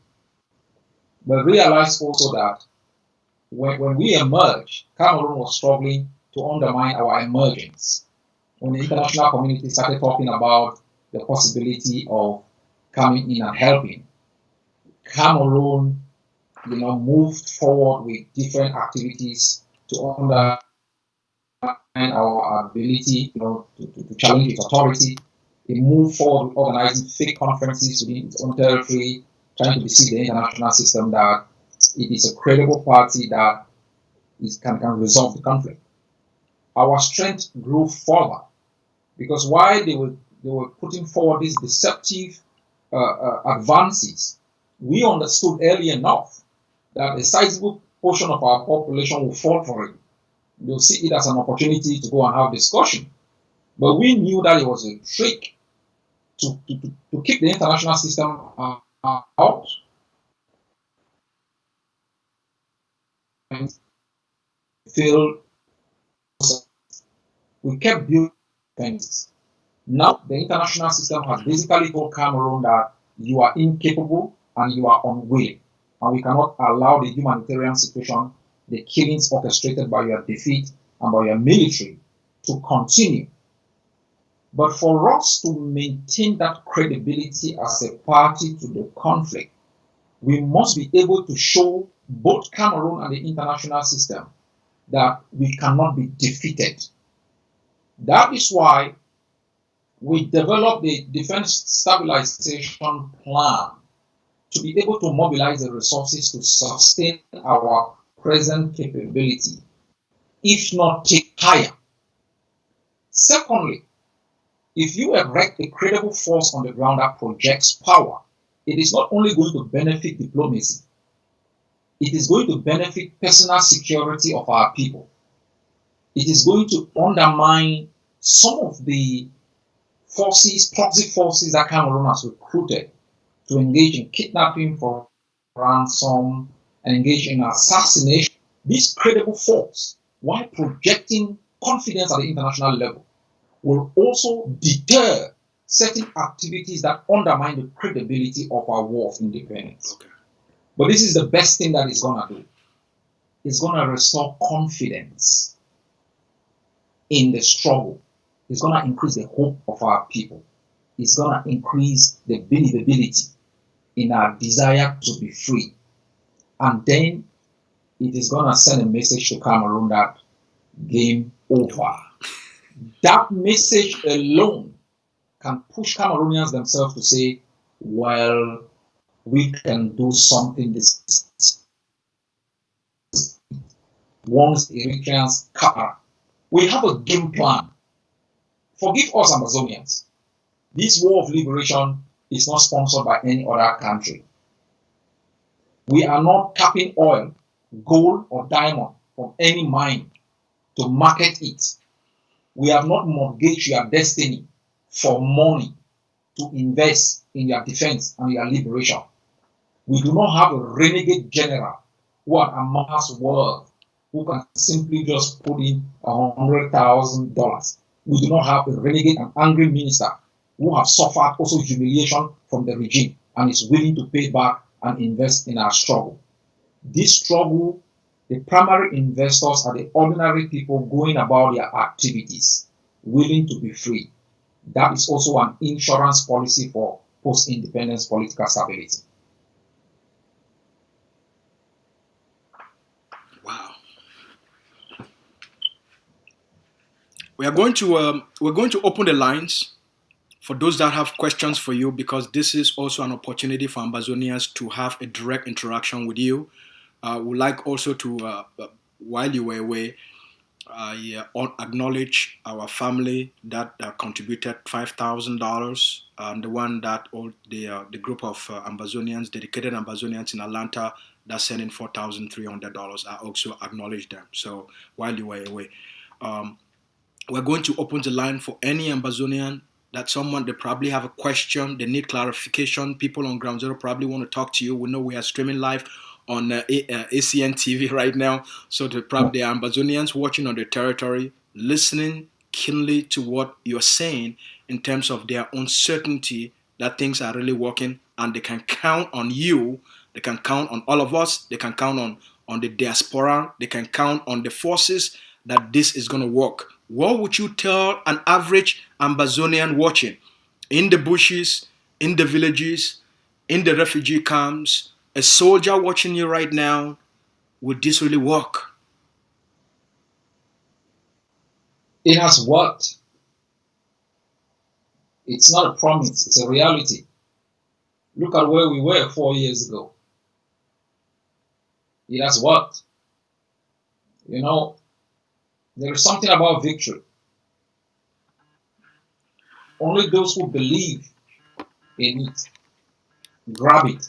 But realize also that when we emerged, Cameroon was struggling to undermine our emergence. When the international community started talking about the possibility of coming in and helping, Cameroon, moved forward with different activities to undermine our ability, to challenge its authority. It moved forward with organizing fake conferences within its own territory, trying to deceive the international system that it is a credible party that can resolve the conflict. Our strength grew further because while they were putting forward these deceptive advances, we understood early enough that a sizable portion of our population will fall for it. They'll see it as an opportunity to go and have discussion. But we knew that it was a trick to keep the international system out. We kept building things. Now the international system has basically told Cameroon that you are incapable and you are unwilling, and we cannot allow the humanitarian situation, the killings orchestrated by your defeat and by your military, to continue. But for us to maintain that credibility as a party to the conflict, we must be able to show both Cameroon and the international system that we cannot be defeated. That is why we developed the defense stabilization plan to be able to mobilize the resources to sustain our present capability, if not take higher. Secondly, if you erect a credible force on the ground that projects power, it is not only going to benefit diplomacy, it is going to benefit personal security of our people. It is going to undermine some of the forces, proxy forces that Cameroon has recruited to engage in kidnapping for ransom and engage in assassination. This credible force, while projecting confidence at the international level, will also deter certain activities that undermine the credibility of our war of independence. Okay. But this is the best thing that it's going to do. It's going to restore confidence in the struggle. It's going to increase the hope of our people. It's going to increase the believability in our desire to be free. And then it is going to send a message to Cameroon that game over. That message alone can push Cameroonians themselves to say, well, we can do something this once the Eritreans capture. We have a game plan. Forgive us, Ambazonians. This war of liberation is not sponsored by any other country. We are not tapping oil, gold, or diamond from any mine to market it. We have not mortgaged your destiny for money to invest in your defense and your liberation. We do not have a renegade general who has amassed wealth who can simply just put in $100,000. We do not have a renegade and angry minister who have suffered also humiliation from the regime and is willing to pay back and invest in our struggle. This struggle, the primary investors are the ordinary people going about their activities, willing to be free. That is also an insurance policy for post-independence political stability. Wow. We're going to open the lines for those that have questions for you, because this is also an opportunity for Ambazonians to have a direct interaction with you. We'd like also to, while you were away, acknowledge our family that contributed $5,000, and the one that the group of Ambazonians, dedicated Ambazonians in Atlanta, that sent in $4,300. I also acknowledge them. So while you were away, we're going to open the line for any Ambazonian that they probably have a question, they need clarification. People on Ground Zero probably want to talk to you. We know we are streaming live on ACN TV right now. So there are Ambazonians watching on their territory, listening keenly to what you're saying in terms of their uncertainty that things are really working, and they can count on you. They can count on all of us. They can count on the diaspora. They can count on the forces that this is going to work. What would you tell an average Ambazonian watching in the bushes, in the villages, in the refugee camps, a soldier watching you right now? Would this really work? It has worked. It's not a promise, it's a reality. Look at where we were 4 years ago. It has worked. You know, there is something about victory. Only those who believe in it grab it.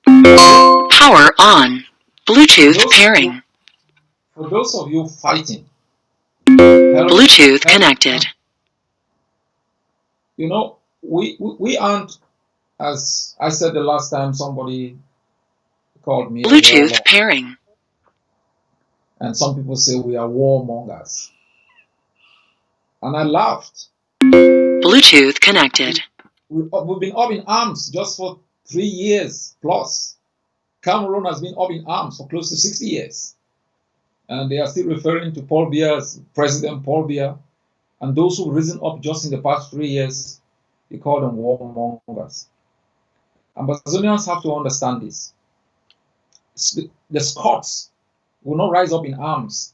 Power on. Bluetooth pairing. For those of you fighting, Bluetooth connected. You know, we aren't, as I said the last time somebody called me, Bluetooth pairing. And some people say we are warmongers. And I laughed. Bluetooth connected. We've been up in arms just for 3 years plus. Cameroon has been up in arms for close to 60 years. And they are still referring to Paul Biya as President Paul Biya. And those who've risen up just in the past 3 years, they call them warmongers. Ambazonians have to understand this. The Scots will not rise up in arms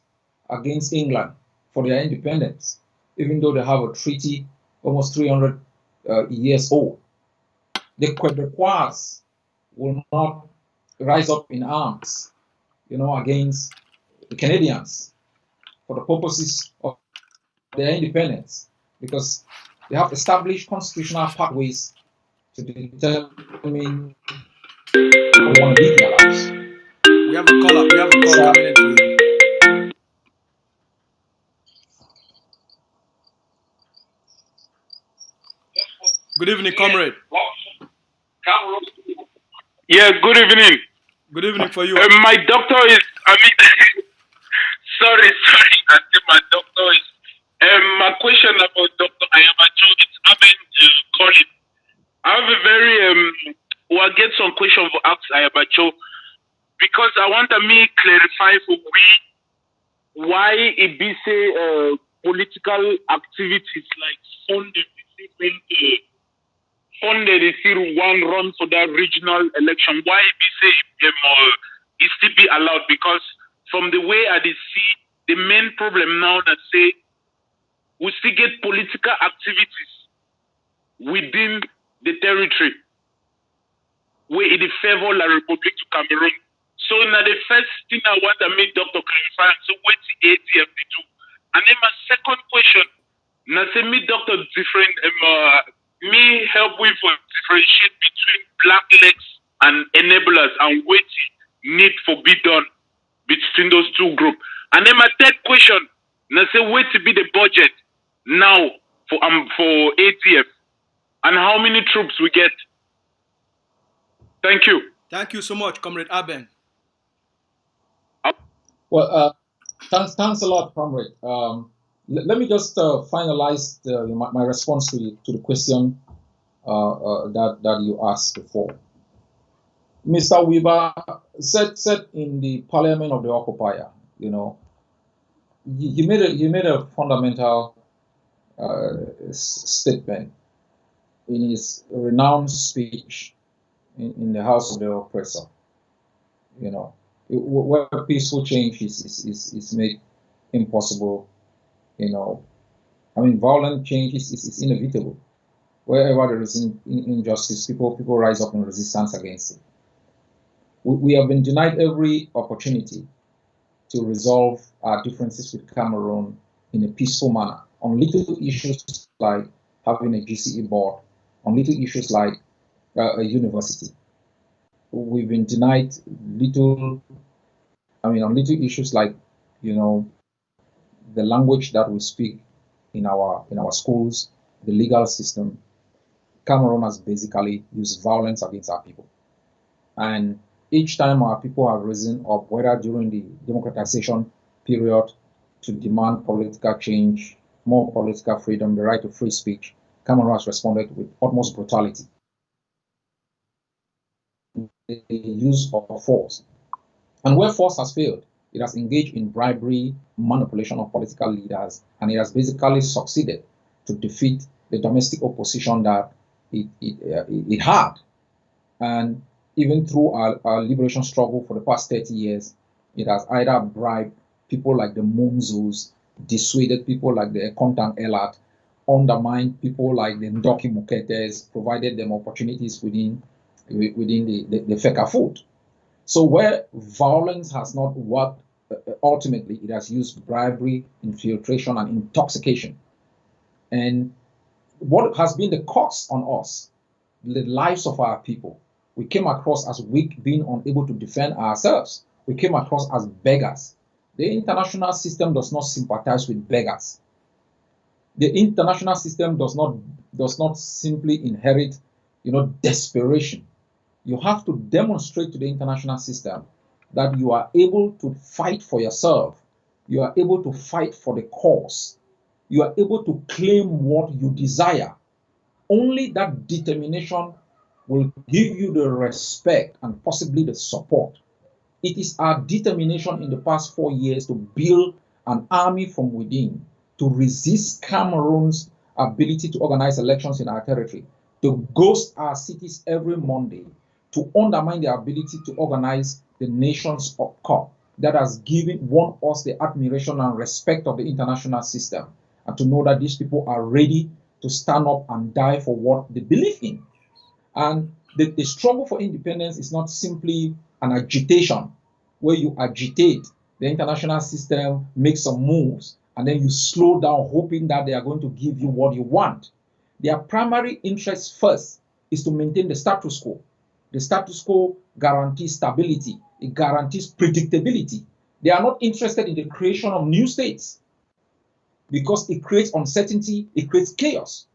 against England for their independence, even though they have a treaty almost 300 years old. The Quebecois will not rise up in arms, against the Canadians for the purposes of their independence, because they have established constitutional pathways to determine how they want to live their lives. We have a call coming in for you. Good evening, comrade. Yeah, good evening. Good evening for you. My doctor is, sorry, I think my doctor is, my question about Dr. Ayaba Cho is calling. I have a very, we'll get some question for ask Ayaba Cho, because I want me clarify for we why it be say political activities like funded one run for that regional election. Why it be say it still be allowed? Because from the way I see, the main problem now that say we still get political activities within the territory where it favor la Republic to Cameroon. So now the first thing I want to make Dr. clarify, so what the ATF do. And then my second question, now say me Dr. different me help with differentiate between blacklegs and enablers and what need for be done between those two groups. And then my third question, now say what to be the budget now for ATF and how many troops we get. Thank you. Thank you so much, Comrade Aben. Well, thanks a lot, Comrade. Let me just finalize my response to the question that you asked before. Mr. Weber said in the Parliament of the Occupier, you know, he made a fundamental statement in his renowned speech in the House of the Oppressor. You know, where peaceful change is made impossible. You know, I mean, violent change is inevitable. Wherever there is injustice, people rise up in resistance against it. We have been denied every opportunity to resolve our differences with Cameroon in a peaceful manner on little issues like having a GCE board, on little issues like a university. We've been denied on little issues like, you know, the language that we speak in our schools, the legal system. Cameroon has basically used violence against our people. And each time our people have risen up, whether during the democratization period to demand political change, more political freedom, the right to free speech, Cameroon has responded with utmost brutality. The use of force. And where force has failed, it has engaged in bribery, manipulation of political leaders, and it has basically succeeded to defeat the domestic opposition that it had. And even through our liberation struggle for the past 30 years, it has either bribed people like the Munzus, dissuaded people like the Kontang Elat, undermined people like the Ndoki Muketes, provided them opportunities within the Fekafoot. So where violence has not worked, ultimately it has used bribery, infiltration, and intoxication. And what has been the cost on us, the lives of our people? We came across as weak, being unable to defend ourselves. We came across as beggars. The international system does not sympathize with beggars. The international system does not simply inherit, you know, desperation. You have to demonstrate to the international system that you are able to fight for yourself. You are able to fight for the cause. You are able to claim what you desire. Only that determination will give you the respect and possibly the support. It is our determination in the past 4 years to build an army from within, to resist Cameroon's ability to organize elections in our territory, to ghost our cities every Monday, to undermine their ability to organize the nation's cup that has won us the admiration and respect of the international system, and to know that these people are ready to stand up and die for what they believe in. And the struggle for independence is not simply an agitation where you agitate the international system, make some moves, and then you slow down hoping that they are going to give you what you want. Their primary interest first is to maintain the status quo. The status quo guarantees stability. It guarantees predictability. They are not interested in the creation of new states because it creates uncertainty, it creates chaos.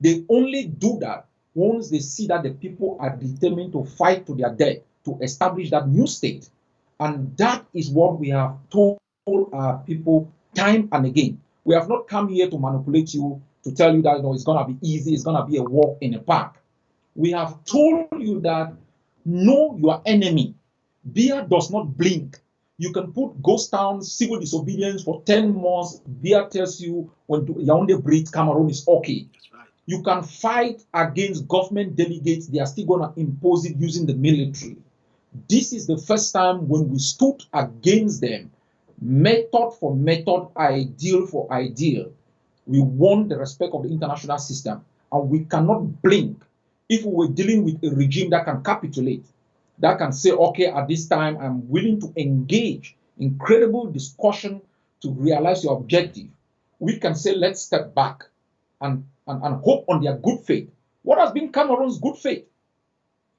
They only do that once they see that the people are determined to fight to their death to establish that new state. And that is what we have told our people time and again. We have not come here to manipulate you, to tell you that it's going to be easy, it's going to be a walk in the park. We have told you that know your enemy. Beer does not blink. You can put ghost town, civil disobedience for 10 months. Beer tells you when Yaoundé breathes, Cameroon is okay. That's right. You can fight against government delegates. They are still going to impose it using the military. This is the first time when we stood against them, method for method, ideal for ideal. We won the respect of the international system, and we cannot blink. If we were dealing with a regime that can capitulate, that can say, okay, at this time, I'm willing to engage in credible discussion to realize your objective, we can say, let's step back and hope on their good faith. What has been Cameroon's good faith?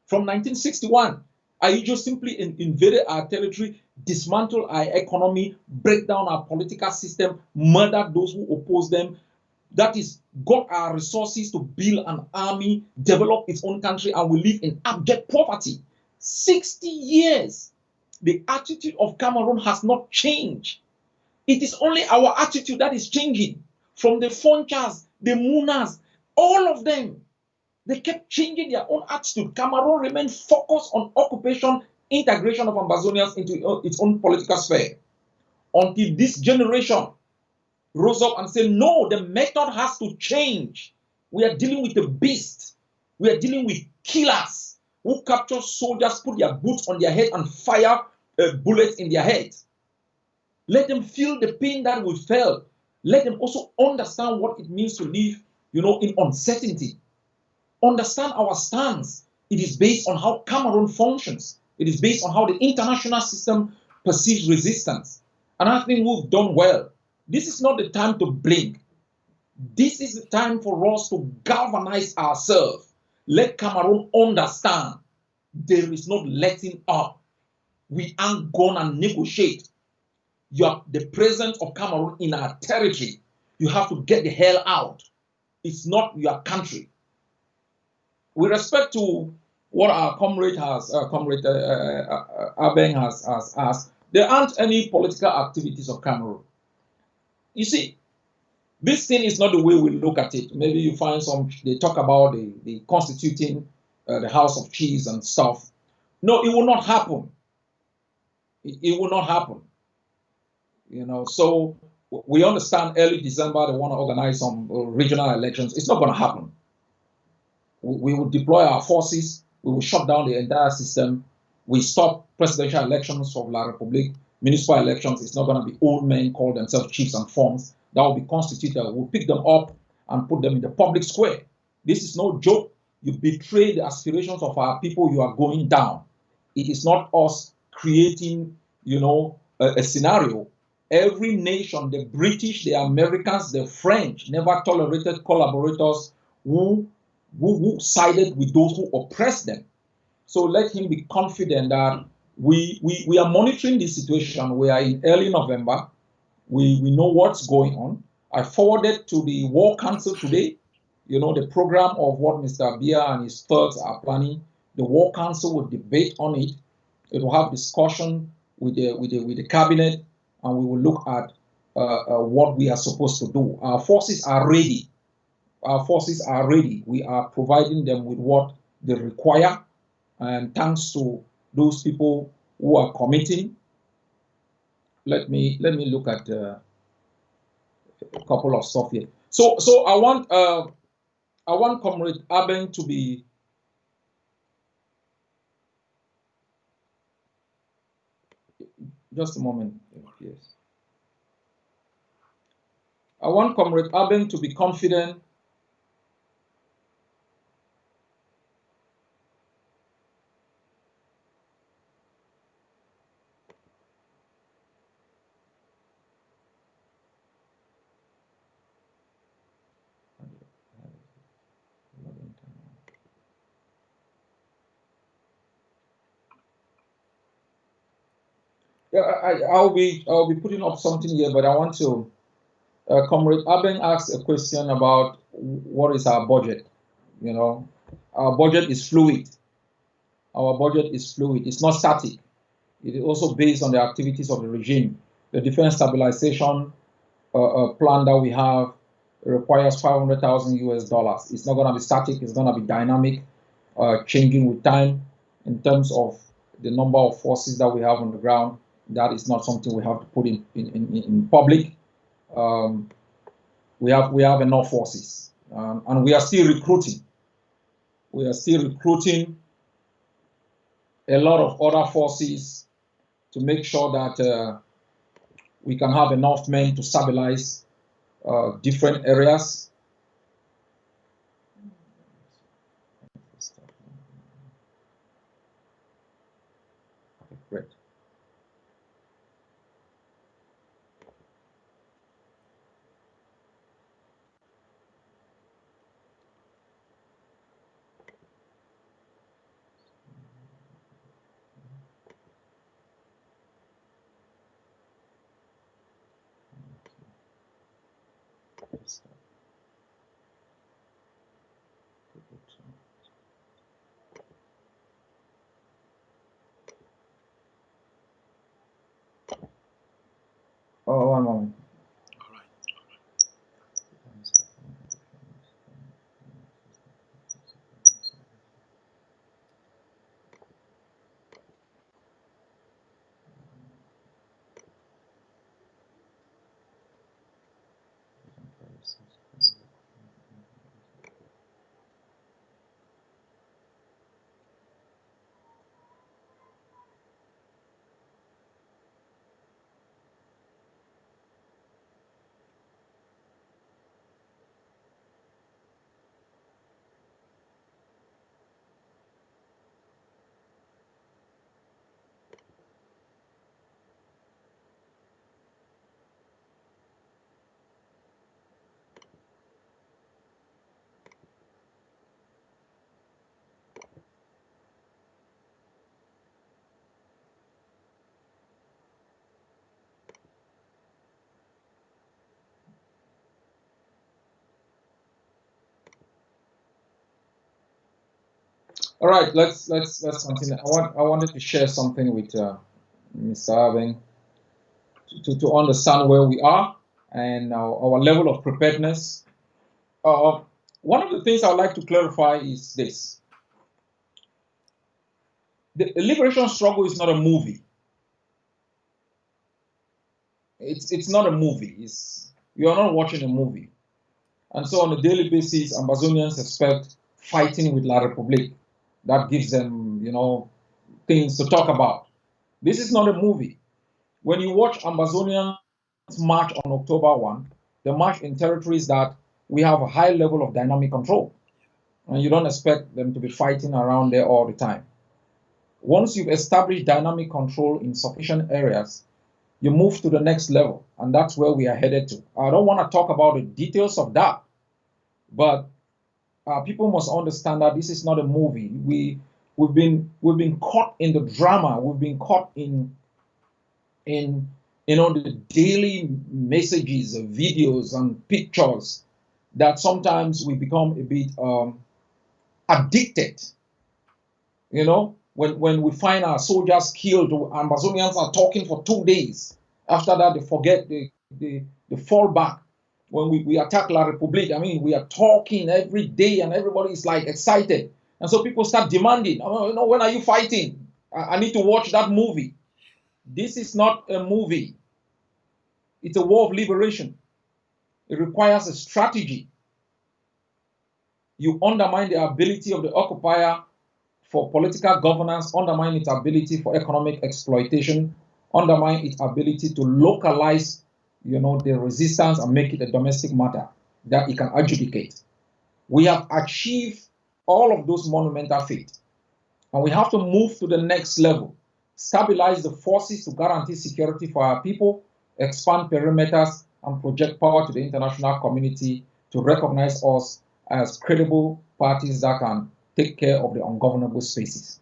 From 1961, Ayu simply invaded our territory, dismantled our economy, break down our political system, murdered those who oppose them. That is, got our resources to build an army, develop its own country, and we live in abject poverty. 60 years. The attitude of Cameroon has not changed. It is only our attitude that is changing. From the Fonchas, the Munas, all of them, they kept changing their own attitude. Cameroon remained focused on occupation, integration of Ambazonians into its own political sphere. Until this generation rose up and said, no, the method has to change. We are dealing with a beast. We are dealing with killers who capture soldiers, put their boots on their head and fire bullets in their heads. Let them feel the pain that we felt. Let them also understand what it means to live, in uncertainty. Understand our stance. It is based on how Cameroon functions. It is based on how the international system perceives resistance. And I think we've done well. This is not the time to blink. This is the time for us to galvanize ourselves. Let Cameroon understand there is no letting up. We aren't going to negotiate. You are the presence of Cameroon in our territory. You have to get the hell out. It's not your country. With respect to what our comrade Abeng has asked, there aren't any political activities of Cameroon. You see, this thing is not the way we look at it. Maybe you find they talk about the constituting the House of Chiefs and stuff. No, it will not happen. It will not happen. So we understand early December they want to organize some regional elections. It's not going to happen. We will deploy our forces. We will shut down the entire system. We stop presidential elections of La Republique. Municipal elections, it's not going to be old men call themselves chiefs and forms. That will be constituted. We'll pick them up and put them in the public square. This is no joke. You betray the aspirations of our people, you are going down. It is not us creating, a scenario. Every nation, the British, the Americans, the French, never tolerated collaborators who sided with those who oppressed them. So let him be confident that we are monitoring the situation. We are in early November. We know what's going on. I forwarded to the War Council today, the program of what Mr. Bia and his thugs are planning. The War Council will debate on it. It will have discussion with the cabinet, and we will look at what we are supposed to do. Our forces are ready. Our forces are ready. We are providing them with what they require, and thanks to those people who are committing. Let me look at a couple of stuff here. So I want Comrade Aben to be. Just a moment, yes. I want Comrade Aben to be confident. Yeah, I'll be putting up something here, but I want to Comrade Aben asked a question about what is our budget. You know, our budget is fluid. Our budget is fluid. It's not static. It is also based on the activities of the regime. The defense stabilization plan that we have requires 500,000 US dollars. It's not going to be static. It's going to be dynamic, changing with time. In terms of the number of forces that we have on the ground, that is not something we have to put in public. We have enough forces, and we are still recruiting. We are still recruiting a lot of other forces to make sure that we can have enough men to stabilize different areas. Great. Oh, one moment. All right. All right, let's continue. I wanted to share something with Mr. Aben to understand where we are and our level of preparedness. One of the things I'd like to clarify is this: the liberation struggle is not a movie. It's not a movie. You are not watching a movie. And so on a daily basis, Ambazonians expect fighting with La Republique. That gives them, things to talk about. This is not a movie. When you watch Ambazonians march on October 1, they march in territories that we have a high level of dynamic control. And you don't expect them to be fighting around there all the time. Once you've established dynamic control in sufficient areas, you move to the next level, and that's where we are headed to. I don't want to talk about the details of that, but people must understand that this is not a movie. We've been caught in the drama. We've been caught in the daily messages, videos, and pictures that sometimes we become a bit addicted. When we find our soldiers killed, Ambazonians are talking for 2 days. After that, they forget, they fall back. When we attack La Republique, we are talking every day and everybody is like excited. And so people start demanding, when are you fighting? I need to watch that movie. This is not a movie. It's a war of liberation. It requires a strategy. You undermine the ability of the occupier for political governance, undermine its ability for economic exploitation, undermine its ability to localize, the resistance and make it a domestic matter that it can adjudicate. We have achieved all of those monumental feats, and we have to move to the next level, stabilize the forces to guarantee security for our people, expand perimeters, and project power to the international community to recognize us as credible parties that can take care of the ungovernable spaces.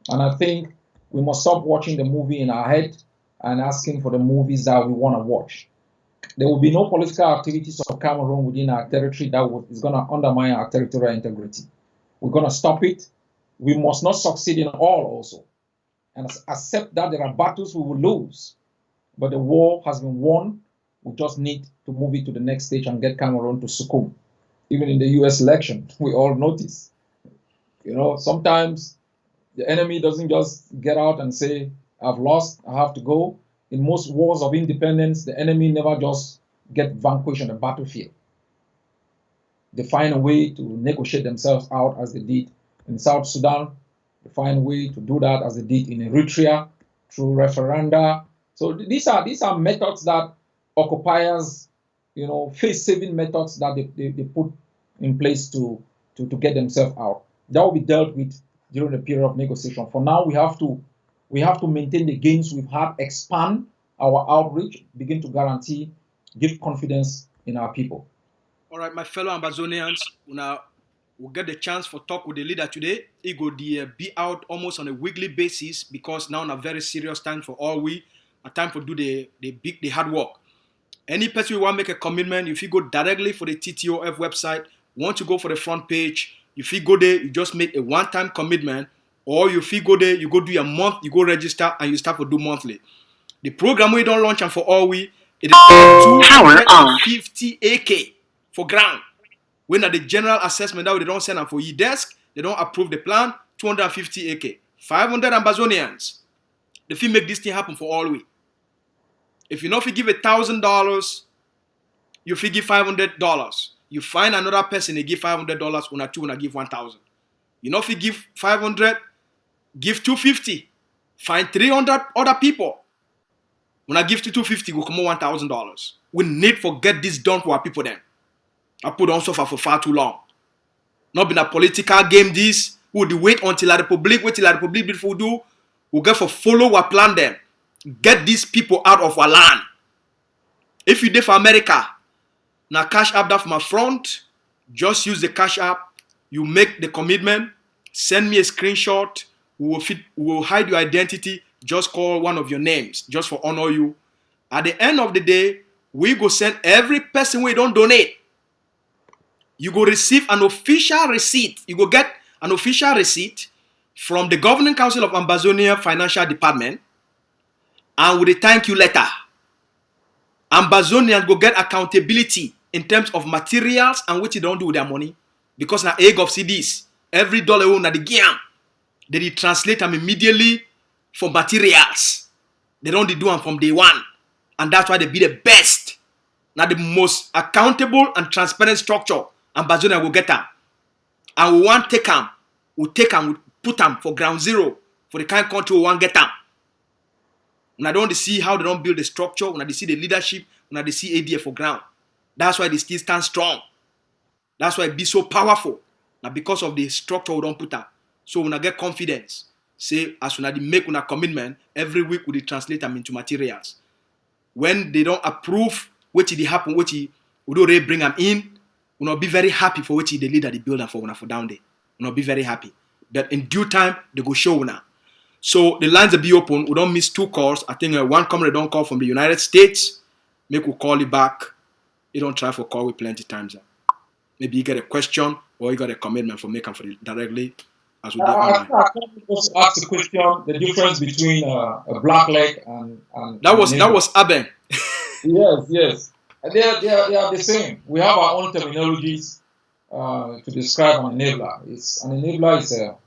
And I think we must stop watching the movie in our head and asking for the movies that we want to watch. There will be no political activities of Cameroon within our territory that is going to undermine our territorial integrity. We're going to stop it. We must not succeed in all also, and accept that there are battles we will lose. But the war has been won. We just need to move it to the next stage and get Cameroon to succumb. Even in the US election, we all notice. Sometimes the enemy doesn't just get out and say, I've lost, I have to go. In most wars of independence, the enemy never just get vanquished on the battlefield. They find a way to negotiate themselves out, as they did in South Sudan. They find a way to do that as they did in Eritrea through referenda. So these are methods that occupiers, face-saving methods that they put in place to get themselves out. That will be dealt with during the period of negotiation. For now, we have to maintain the gains we've had, expand our outreach, begin to guarantee, give confidence in our people. All right, my fellow Ambazonians, we'll get the chance for talk with the leader today. He go be out almost on a weekly basis, because now in a very serious time for all a time for do the hard work. Any person who want to make a commitment, if you go directly for the TTOF website, want to go for the front page, if you go there, you just make a one-time commitment, or if you go there, you go do a month, you go register, and you start to do monthly. The program we don't launch and for all it is 250 AK for ground. When at the general assessment that they don't send them for your desk, they don't approve the plan, 250 AK. 500 Ambazonians. If you make this thing happen for all if you know if you give $1,000, you give $500. You find another person, they give $500, una two, una give 1,000. You know if you give 500, give 250. Find 300 other people. When I give to 250, we come on $1,000. We need to get this done for our people then. I put on suffer for far too long. Not been a political game this. We will wait until the Republic, before we do. We'll get for follow our plan then. Get these people out of our land. If you did for America, now cash app that from my front, just use the cash app. You make the commitment, send me a screenshot. We will hide your identity. Just call one of your names, just for honor you. At the end of the day, we go send every person we don't donate. You go receive an official receipt. You go get an official receipt from the Governing Council of Ambazonia Financial Department, and with a thank you letter. Ambazonians go get accountability in terms of materials and what you don't do with their money. Because now egg of CDs, every dollar own at the game, they translate them immediately for materials. They don't do them from day one. And that's why they be the best. Now the most accountable and transparent structure, Ambazonia will get them. And we want to take them. We put them for ground zero for the kind of country we want to get them. When I don't see how they don't build the structure, when I see the leadership, when I see ADF for ground. That's why they still stand strong. That's why it be so powerful. Now because of the structure we don't put up. So when I get confidence, say as when I make a commitment, every week we translate them into materials. When they don't approve what they happen, what we don't really bring them in, we not be very happy for what the leader they build for down there. We not be very happy. But in due time, they go show now. So the lines will be open. We don't miss 2 calls. I think one comrade don't call from the United States. Make we call you back. You don't try for call with plenty times. Maybe you get a question or you got a commitment for making for it directly as we do online. I just ask the question, the difference between a black leg and that was Aben. Yes. They are the same. We have our own terminologies to describe an enabler. An enabler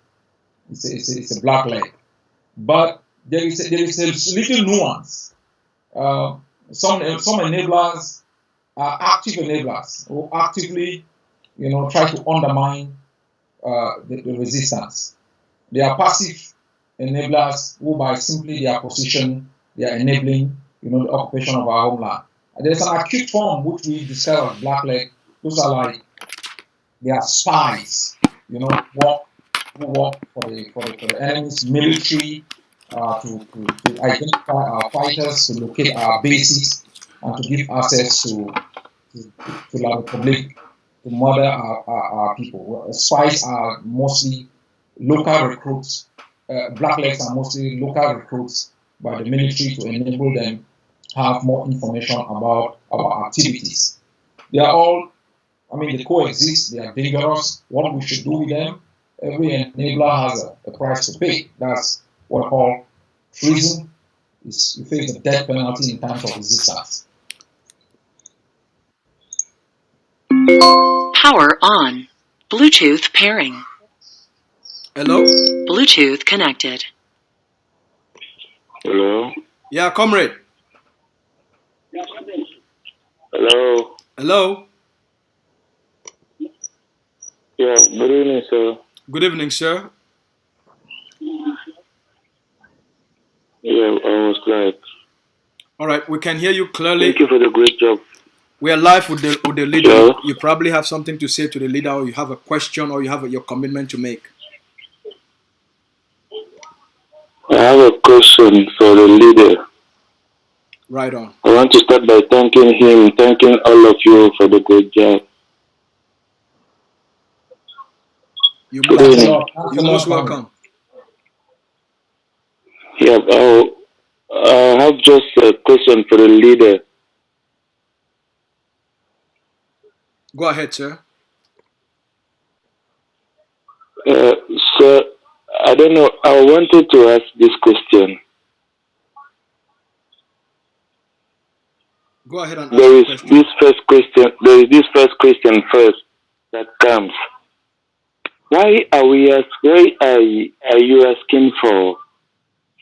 is a black leg. But there is a little nuance. Some enablers are active enablers who actively, try to undermine the resistance. They are passive enablers who, by simply their position, they are enabling, the occupation of our homeland. And there's an acute form which we describe as black leg. Those are they are spies, who work for the enemy's military, to identify our fighters, to locate our bases, and to give access to the Republic, to murder our people. Spies are mostly local recruits. Blacklegs are mostly local recruits by the military to enable them have more information about our activities. They are all, they coexist, they are dangerous. What we should do with them, every enabler has a price to pay. That's what I call treason. You face the death penalty in times of resistance. Power on. Bluetooth pairing. Hello? Bluetooth connected. Hello? Yeah, comrade. Hello? Hello? Yeah, good evening, sir. Good evening, sir. Yeah, I was like, All right, we can hear you clearly. thank you for the great job. We are live with the leader. Sure. You probably have something to say to the leader, or you have a question, or you have your commitment to make. I have a question for the leader. Right on. I want to start by thanking him, thanking all of you for the great job. You're Good most, evening. you're most welcome. Yeah, I have just a question for the leader. Go ahead, sir. Sir, I don't know. I wanted to ask this question. Go ahead and ask There the is question. this first question. There is this first question first that comes. Why are you asking for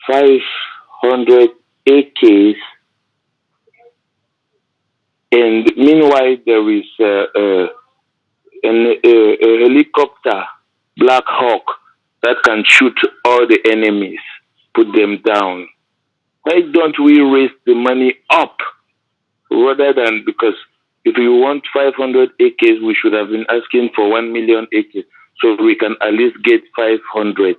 500 AKs, and meanwhile there is a helicopter, Black Hawk, that can shoot all the enemies, put them down? Why don't we raise the money up rather than, because if you want 500 AKs, we should have been asking for 1 million AKs so we can at least get 500.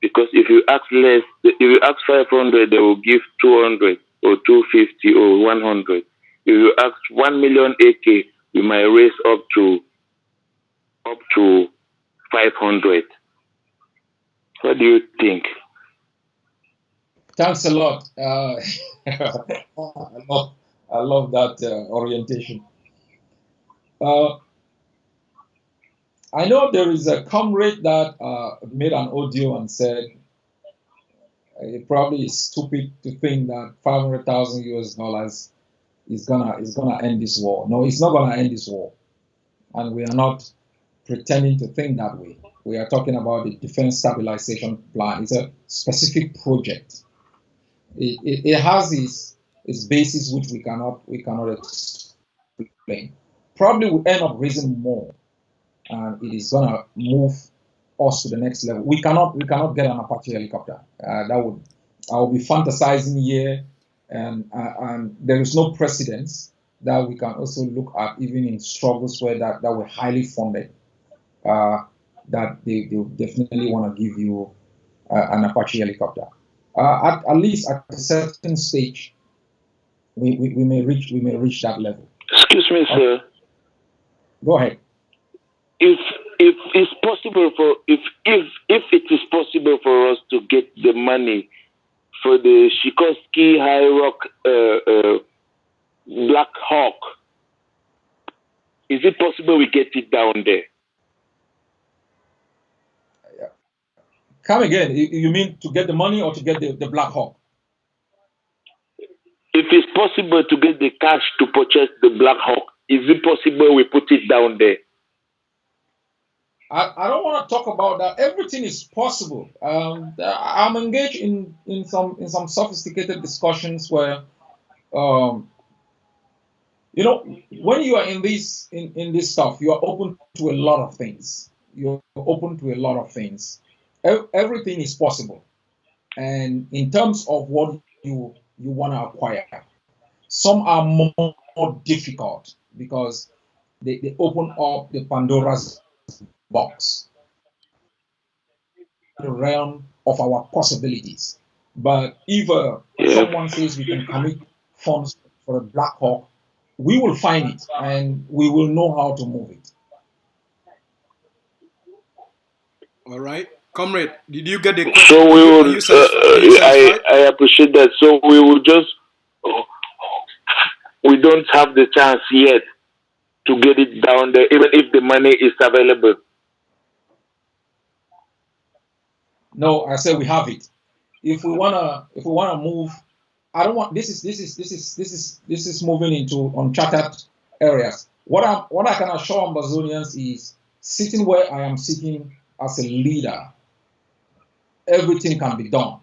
Because if you ask less, if you ask 500, they will give 200 or 250 or 100. If you ask 1 million AK, we might raise up to 500. What do you think? Thanks a lot. I love that orientation. I know there is a comrade that made an audio and said it probably is stupid to think that 500,000 US dollars is gonna end this war. No, it's not gonna end this war, and we are not pretending to think that way. We are talking about the defense stabilization plan. It's a specific project. It has its basis which we cannot explain. Probably will end up raising more, and it is gonna move us to the next level. We cannot get an Apache helicopter. I will be fantasizing here, and there is no precedence that we can also look at, even in struggles where that were highly funded. That they definitely want to give you an Apache helicopter. At least at a certain stage, we may reach that level. Excuse me, sir. Go ahead. If it's possible for if it is possible for us to get the money for the Sikorsky High Rock Black Hawk, is it possible we get it down there? Come again. You mean to get the money or to get the Black Hawk? If it's possible to get the cash to purchase the Black Hawk, is it possible we put it down there? I don't want to talk about that. Everything is possible. I'm engaged in some sophisticated discussions where, when you are in this stuff, you are open to a lot of things. You're open to a lot of things. Everything is possible, and in terms of what you want to acquire, some are more difficult because they open up the Pandora's box, the realm of our possibilities. But if someone says we can commit funds for a Black Hawk, we will find it and we will know how to move it. All right. Comrade, did you get the question? So we will. Are you satisfied? I appreciate that. So we will just we don't have the chance yet to get it down there, even if the money is available. No, I said we have it. If we wanna move, I don't want this is moving into uncharted areas. What I can assure Ambazonians is sitting where I am sitting as a leader, everything can be done.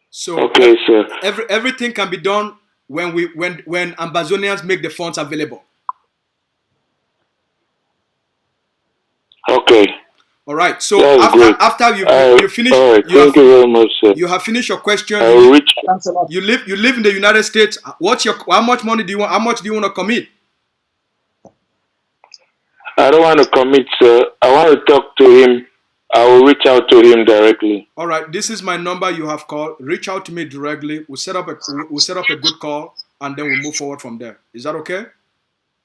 So Okay, sir. everything can be done when Ambazonians make the funds available. Okay. All right. So That's great. after you finish, All right. Thank you very much, sir. you have finished your question. I will reach. Thanks a lot. You live in the United States. How much money do you want? How much do you want to commit? I don't want to commit, sir. I want to talk to him. I will reach out to him directly. All right. This is my number you have called. Reach out to me directly. We'll set up a good call, and then we'll move forward from there. Is that okay?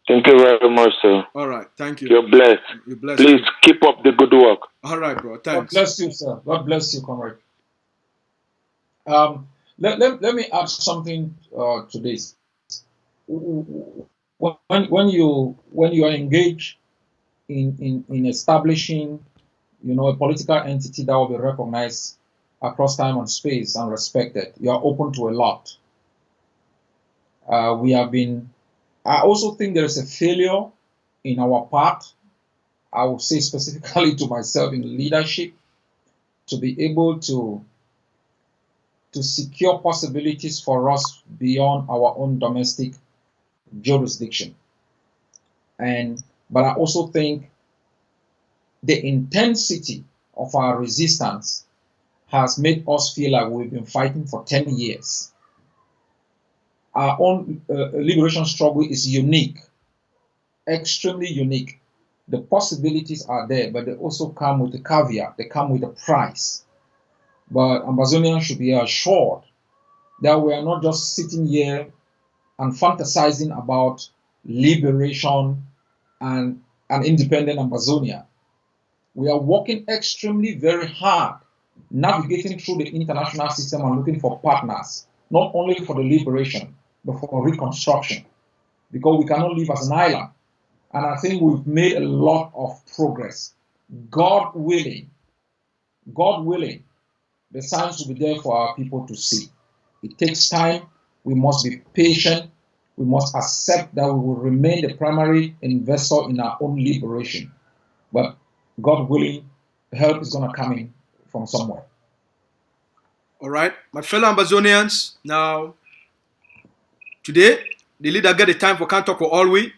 Thank you very much, sir. All right. Thank you. You're blessed. You're blessed. Please keep up the good work. All right, bro. God Thanks. bless you, sir. God bless you, comrade. Let me add something to this. When you are engaged in establishing, a political entity that will be recognized across time and space and respected, you are open to a lot. I also think there is a failure in our part. I will say specifically to myself in leadership, to be able to secure possibilities for us beyond our own domestic jurisdiction. But I also think the intensity of our resistance has made us feel like we've been fighting for 10 years. Our own liberation struggle is unique, extremely unique. The possibilities are there, but they also come with a caveat. They come with a price. But Ambazonians should be assured that we are not just sitting here and fantasizing about liberation and an independent Ambazonia. We are working extremely very hard, navigating through the international system and looking for partners, not only for the liberation, but for reconstruction, because we cannot live as an island. And I think we've made a lot of progress. God willing, the signs will be there for our people to see. It takes time. We must be patient. We must accept that we will remain the primary investor in our own liberation. But God willing, help is going to come in from somewhere. All right, my fellow Ambazonians. Now, today, the leader get the time for Can't Talk all week.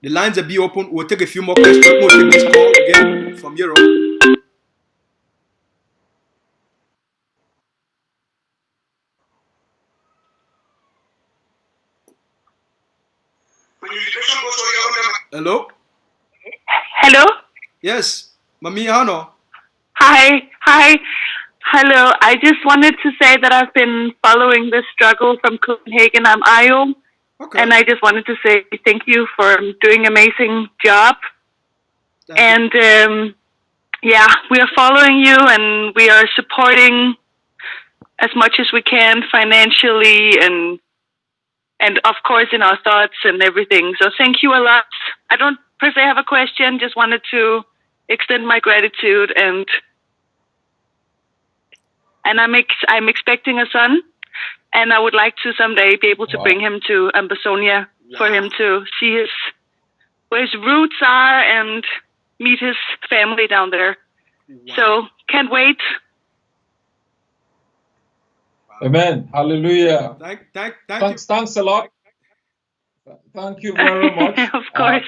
The lines will be open. We'll take a few more questions. We'll take this call again from Europe. Hello? Hello? Yes. Mami Hano. Hi. Hello. I just wanted to say that I've been following this struggle from Copenhagen. I'm Ayo. Okay. And I just wanted to say thank you for doing an amazing job. Thank you. And we are following you and we are supporting as much as we can financially and of course in our thoughts and everything. So thank you a lot. I don't per se have a question, just wanted to extend my gratitude and I'm expecting a son and I would like to someday be able to bring him to Ambazonia for him to see where his roots are and meet his family down there. Wow. So can't wait. Amen. Hallelujah. Thanks a lot. Thank you very much. Of course.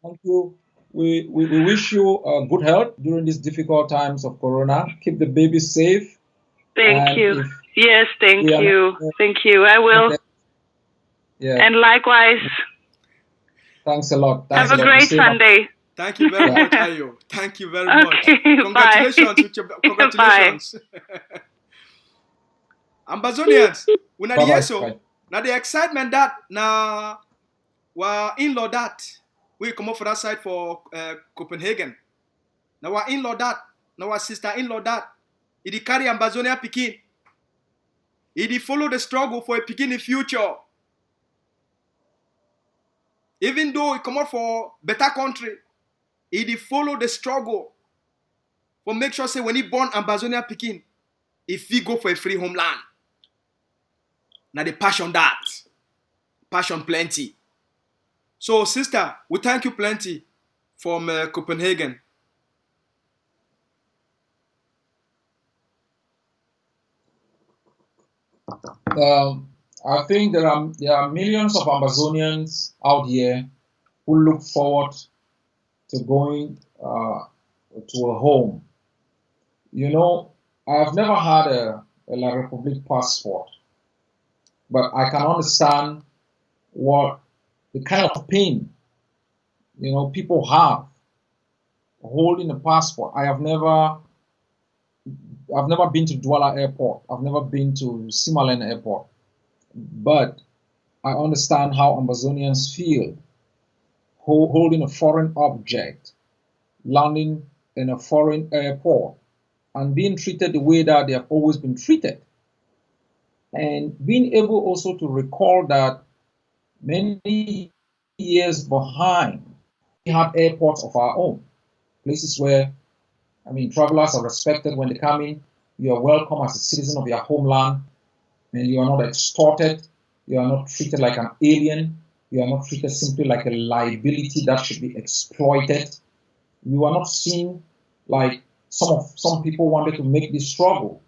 Thank you. We wish you good health during these difficult times of Corona. Keep the baby safe. Thank you. Yes, thank you. Thank you. I will. Yeah. And likewise. Thanks a lot. Have a great Sunday. Thank you very much, Ayo. Thank you very much. Bye. Congratulations. Ambazonians, we na the so now the excitement that na wa in-law that we come up for that side for Copenhagen. Now our in-law that, now our sister in-law that, it carry Ambazonia Pekin. He did follow the struggle for a beginning future. Even though he come out for better country, he did follow the struggle for make sure say when he born Ambazonia Pekin, if he go for a free homeland. Now the passion that. Passion plenty. So sister, we thank you plenty from Copenhagen. I think there are millions of Ambazonians out here who look forward to going to a home. You know, I've never had a La Republique passport, but I can understand what the kind of pain, you know, people have holding a passport. I've never been to Douala Airport. I've never been to Simalen Airport, but I understand how Ambazonians feel holding a foreign object, landing in a foreign airport, and being treated the way that they have always been treated. And being able also to recall that many years behind, we had airports of our own, places where, I mean, travelers are respected when they come in. You are welcome as a citizen of your homeland, and you are not extorted. You are not treated like an alien. You are not treated simply like a liability that should be exploited. You are not seen like some people wanted to make this struggle,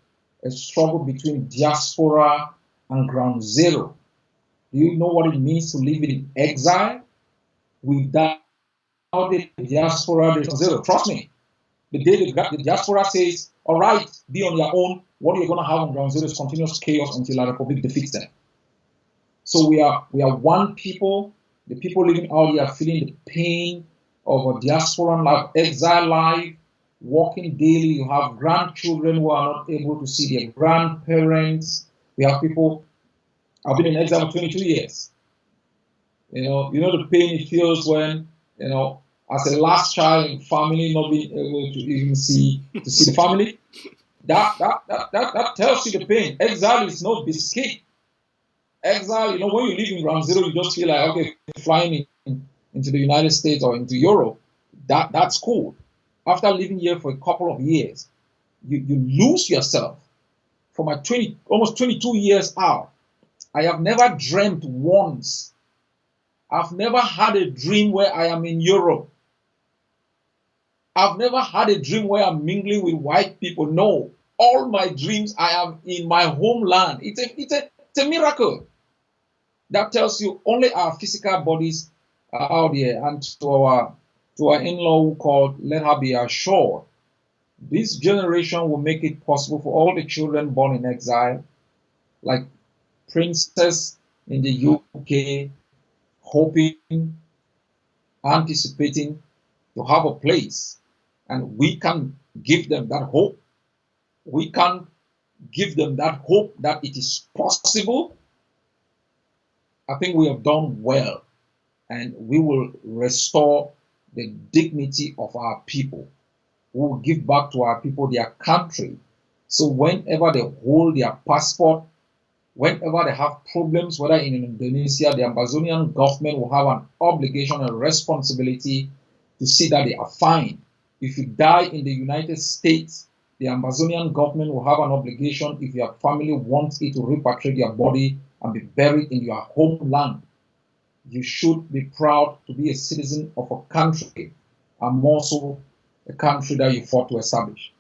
a struggle between diaspora and ground zero. Do you know what it means to live in exile? Without the diaspora, there's zero. Trust me. The day the diaspora says, all right, be on your own, what you're going to have on ground zero is continuous chaos until La Republic defeats them. So we are one people. The people living out here are feeling the pain of a diaspora life, exile life, working daily. You have grandchildren who are not able to see their grandparents. We have people. I've been in exile for 22 years. You know the pain it feels when, you know, as a last child in family not being able to even see the family. That tells you the pain. Exile is no biscuit. Exile, you know, when you live in ground zero, you just feel like, okay, flying into the United States or into Europe, that's cool. After living here for a couple of years, you lose yourself. For my almost 22 years out, I have never dreamt once. I've never had a dream where I am in Europe. I've never had a dream where I'm mingling with white people. No, all my dreams I am in my homeland. It's a miracle. That tells you only our physical bodies are out here. And to our in-law who called, let her be assured, this generation will make it possible for all the children born in exile, like Princess in the UK, hoping, anticipating to have a place. And we can give them that hope. We can give them that hope that it is possible. I think we have done well, and we will restore the dignity of our people. We will give back to our people their country. So whenever they hold their passport, whenever they have problems, whether in Indonesia, the Ambazonian government will have an obligation and responsibility to see that they are fine. If you die in the United States, the Ambazonian government will have an obligation, if your family wants it, to repatriate your body and be buried in your homeland. You should be proud to be a citizen of a country, and more so a country that you fought to establish.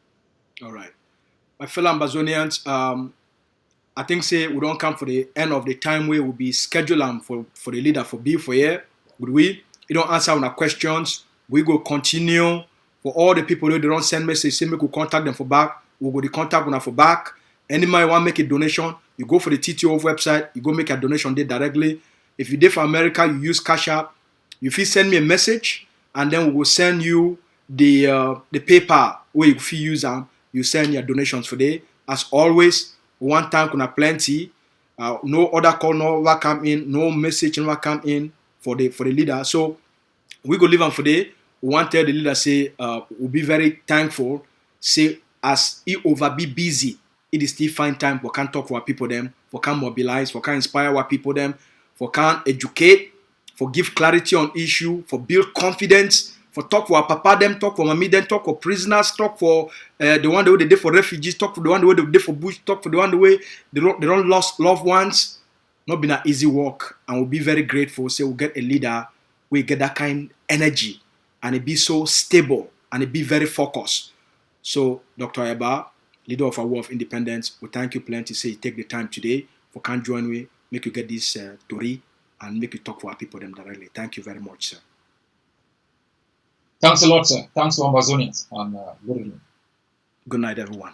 All right. My fellow Ambazonians, I think say we don't come for the end of the time where we'll be scheduled for the leader for be for here. Would we? You don't answer our questions. We go continue. For all the people who don't send message, say we could contact them for back. We'll go the contact them for back. Anybody want to make a donation, you go for the TTO website, you go make a donation there directly. If you're there for America, you use Cash App. You feel send me a message, and then we will send you the PayPal where you feel use them. You send your donations for there. As always, one time kuna plenty. No other call, no what come in, no message, no what come in for the leader. So we go leave them for there. We want to tell the leader say we'll be very thankful. Say as he over be busy. it is still find time for can talk for our people them, for can mobilize, for can inspire our people them, for can educate, for give clarity on issue, for build confidence, for talk for our papa them, talk for mommy them, talk for prisoners, talk for the one the way they did for refugees, talk for the one the way they did for bush, talk for the one the way they don't lost loved ones. Not been an easy work, and we'll be very grateful. Say we'll get a leader, we get that kind energy, and it be so stable, and it be very focused. So, Dr. Ayaba, leader of our War of Independence, we thank you plenty. Say you take the time today for can join me, make you get this story, and make you talk for our people them directly. Thank you very much, sir. Thanks a lot, sir. Thanks to Ambazonians, and good evening. Good night, everyone.